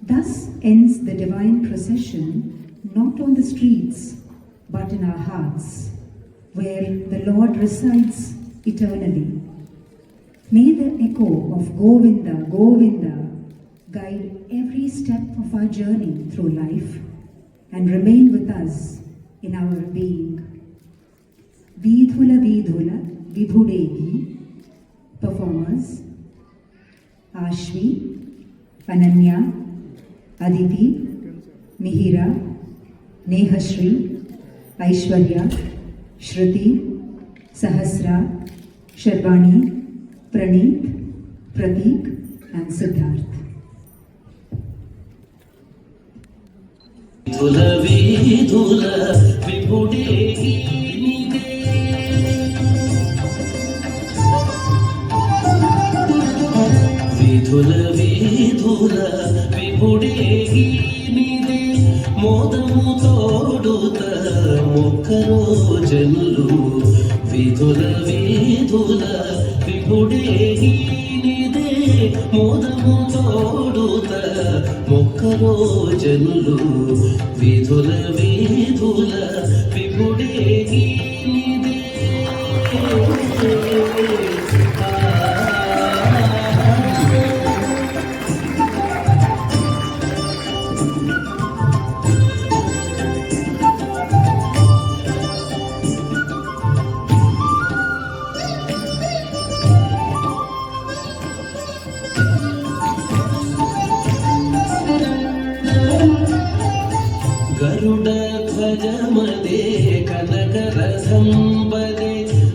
Thus ends the divine procession, not on the streets, but in our hearts, where the Lord resides eternally. May the echo of Govinda, Govinda guide every step of our journey through life and remain with us in our being. Vidhula Vidhula Vibhudegi. Performers Ashvi, Ananya, Aditi, Mihira, Nehashri, Aishwarya, Shruti, Sahasra, Sharvani, Praneeth, Prateek and Siddharth. Vidhula Vidhula Vibhudegi Nide. Vidhula Vidhula Vibhudegi Nide. మోదము తోడుత మొక్కరో జనులు. విధుల విధుల విభుడేగి నిదే. మోదము తోడుత మొక్కరో జనులు. విధుల విధుల విభుడేగి నిదే. గరుడ ధ్వజమదే కనకరసంబదే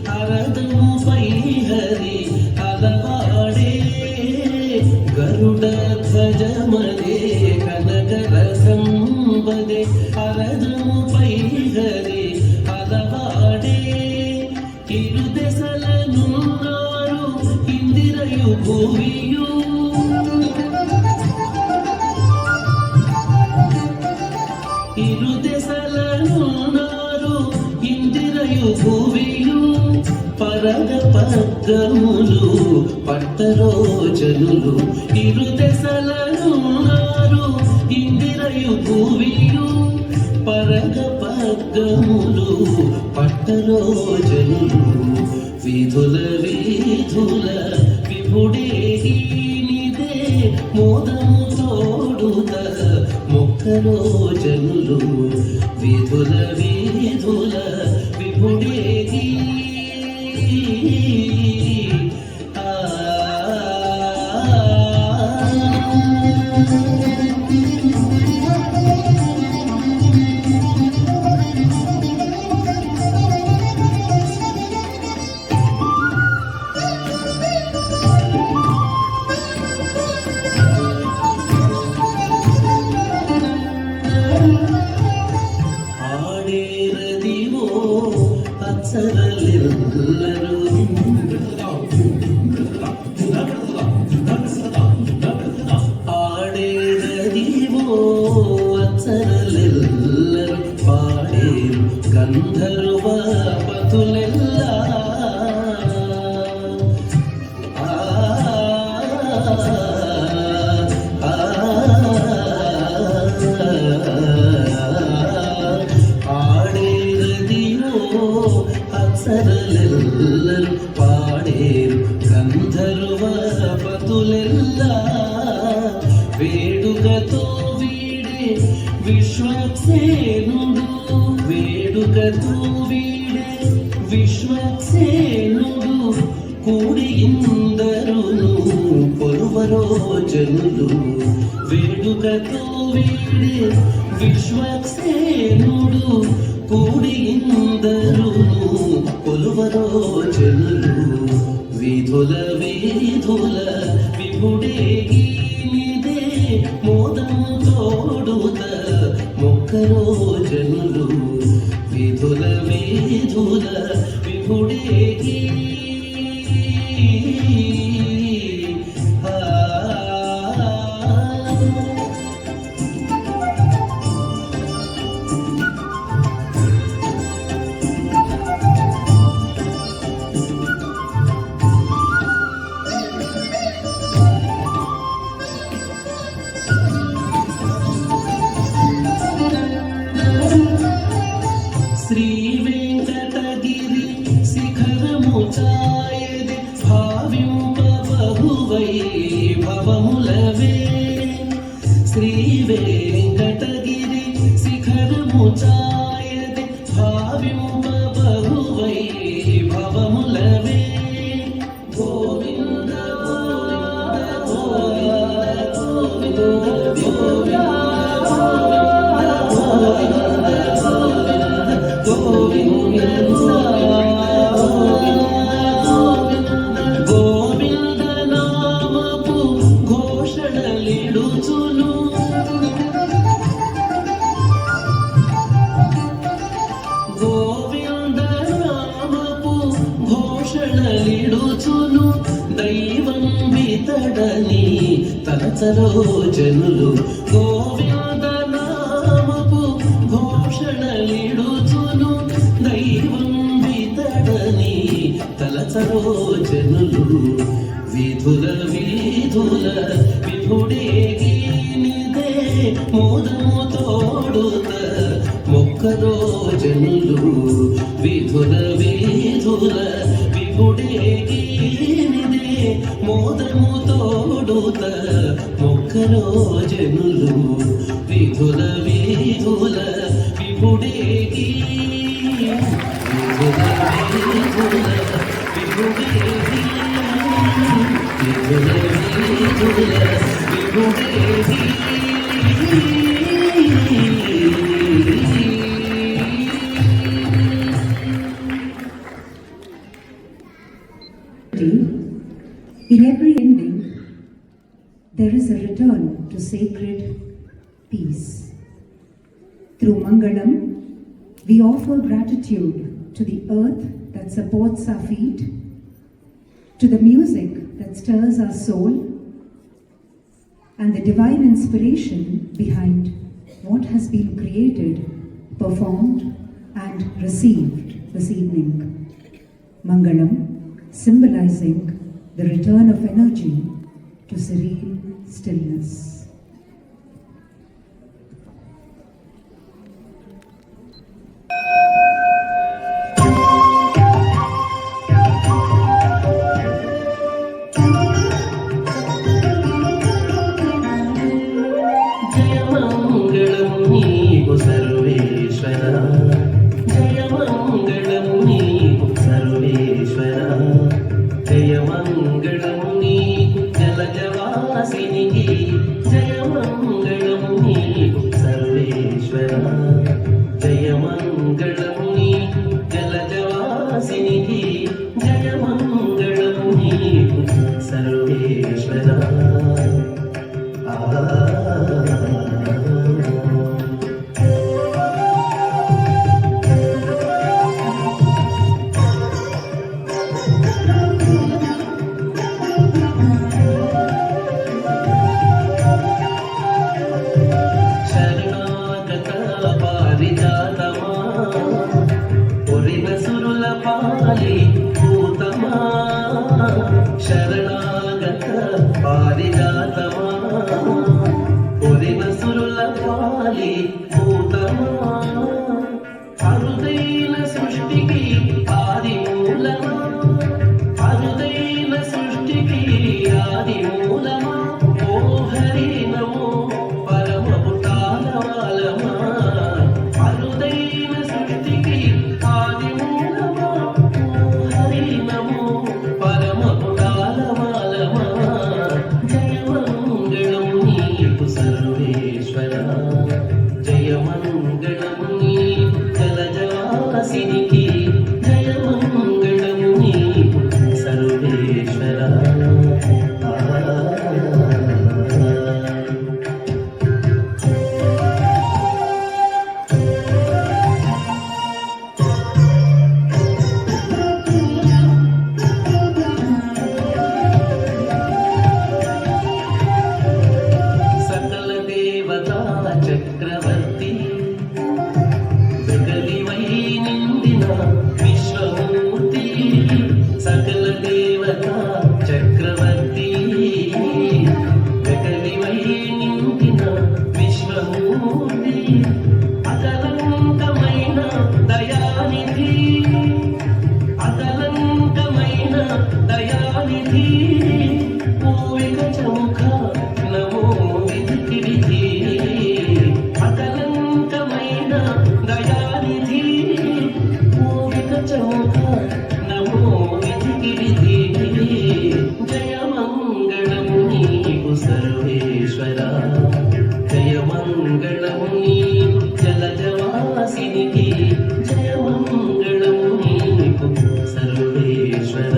హరదముపై హరి అలవాడే. గరుడ ధ్వజమదే కనకరసంబదే హరదముపై హరి అలవాడే. ఇరు దశలనున్నారు ఇందిరయు భూమియు. ఇరు దశలనున్నారు ఇందిరయు భూమియు. పరగ పగ్గములు పట్టరో జనులు. ఇరు దశలనున్నారు ఇందిరయు భూమియు. పరగ పగ్గములు పట్టరో జనులు. విధుల విధుల విభుడేగి నిదే. మోదము తోడుత మొక్కరో జనులు. విధుల విధుల విభుడేగి. ఆడేరదివో అప్సరలెల్లరూ. ఆడేరదివో అప్సరలెల్లరూ. పాడేరు గంధర్వ పతులెల్లా. అప్సరలెల్లరూ పాడేరు గంధర్వ పతులెల్లా. వేడుకతో వీడే విశ్వక్సేనుడు. వేడుకతో వీడే విశ్వక్సేనుడు. కూడి ఇందరును కొలువరో జనులు. వేడుకతో వీడే విశ్వక్సేనుడు. కూడి ఇందరును కొలువరో జనులు. విధుల విధుల విభుడేగి నిదే. మోదము తోడుత మొక్కరో జనులు. విధుల విధుల విభుడేగి. వైభవములవే శ్రీ వెంకటగిరి శిఖరము ఛాయది భావింప బహు వైభవములవే గోవింద గోవింద గోవింద గోవింద నామపు ఘోషణలిడుచును గోవింద నామపు ఘోషణలిడుచును దైవం వితడని తలచరో జనులు గోవింద నామపు ఘోషణలిడుచును దైవం వితడని తలచరో జనులు విధుల విధుల విభుడేగినిదే మోదము తోడుత మొక్కరో జనులు విధుల విధుల విభుడేగినిదే మోదము తోడుత మొక్కరో జనులు విధుల విధుల విభుడేగి విధుల విధుల విభుడేగి విధుల విధుల విభుడేగి In every ending, there is a return to sacred peace. Through Mangalam, we offer gratitude to the earth that supports our feet, to the music that stirs our soul, and the divine inspiration behind what has been created, performed, and received this evening. Mangalam, symbolizing the return of energy to serene stillness. జయమంగళం నీకు సర్వేశ్వర జయమంగళం నీకు సర్వేశ్వర జయమంగళం నీకు జలజవాసినికి జయమంగళం నీకు సర్వేశ్వర జయమంగళం నీకు జలజవాసినికి జయమంగళం నీకు సర్వేశ్వర శరణాగత పారిజాతమా పొరిన సురుల పాలి భూతమా శరణాగత పారిజాతమా పొరిన సురుల పాలి భూతమా అరుదైన సృష్టికి ఆది మూలమా అరుదైన సృష్టికి ఆది మూలమా ఓ హరి నమో పరమపు తాళవాలమా అరుదైన సృష్టికి ఆది మూలమా ఓ హరి నమో పరమపు తాళవాలమా జయమంగళం నీకు సర్వేశ్వర జయమంగళం నీకు జలజవాసినికి సర్వేశ్వర జయమంగళం నీకు జలజవాసినికి జయమంగళం నీకు సర్వేశ్వర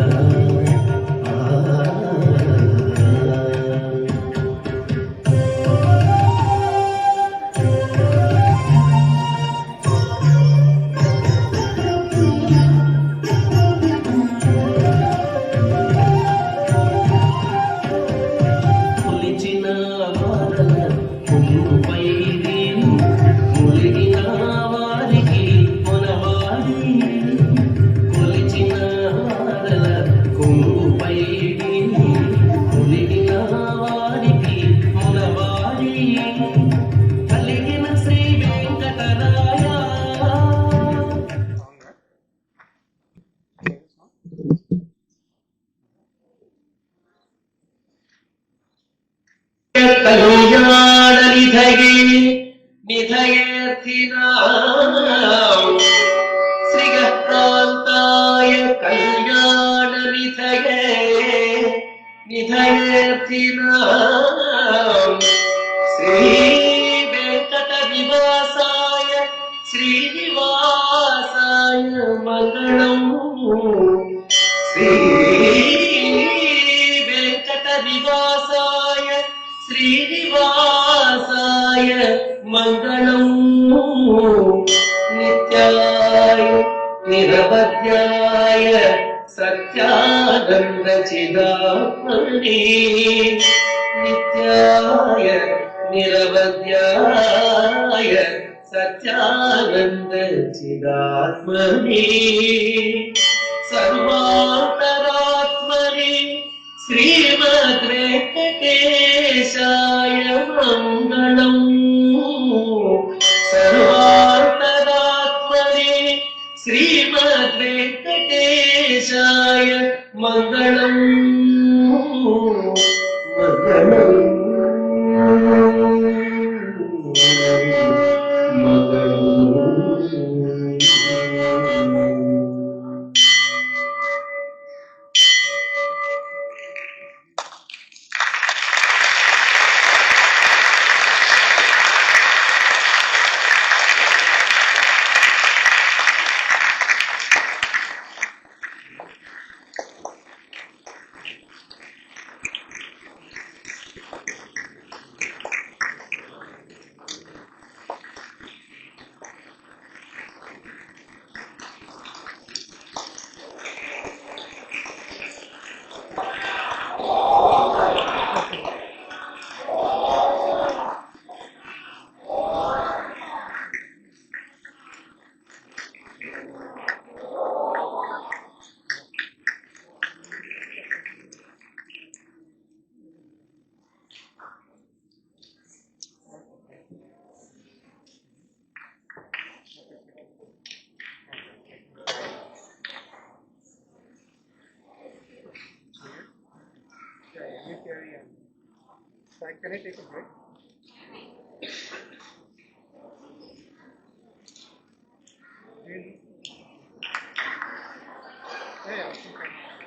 శ్రీగకాంతాయ కళ్యాణ నిధయేర్థినా శ్రీ వెంకట నివాసాయ శ్రీనివాసాయ మంగళం శ్రీ వెంకట నివాసాయ శ్రీనివాసాయ మంగళం నిత్యాయ నిరవధ్యాయ సత్యానంద చిదాత్మనే నిత్యాయ నిరవధ్యాయ సత్యానంద చిదాత్మనే సర్వాంతరాత్మనే శ్రీమద్ వెంకటేశాయ మంగళం సర్వాంతరాత్మనే శ్రీమద్ వెంకటేశాయ మంగళం మంగళం Can I take a break? Really? Yeah, okay.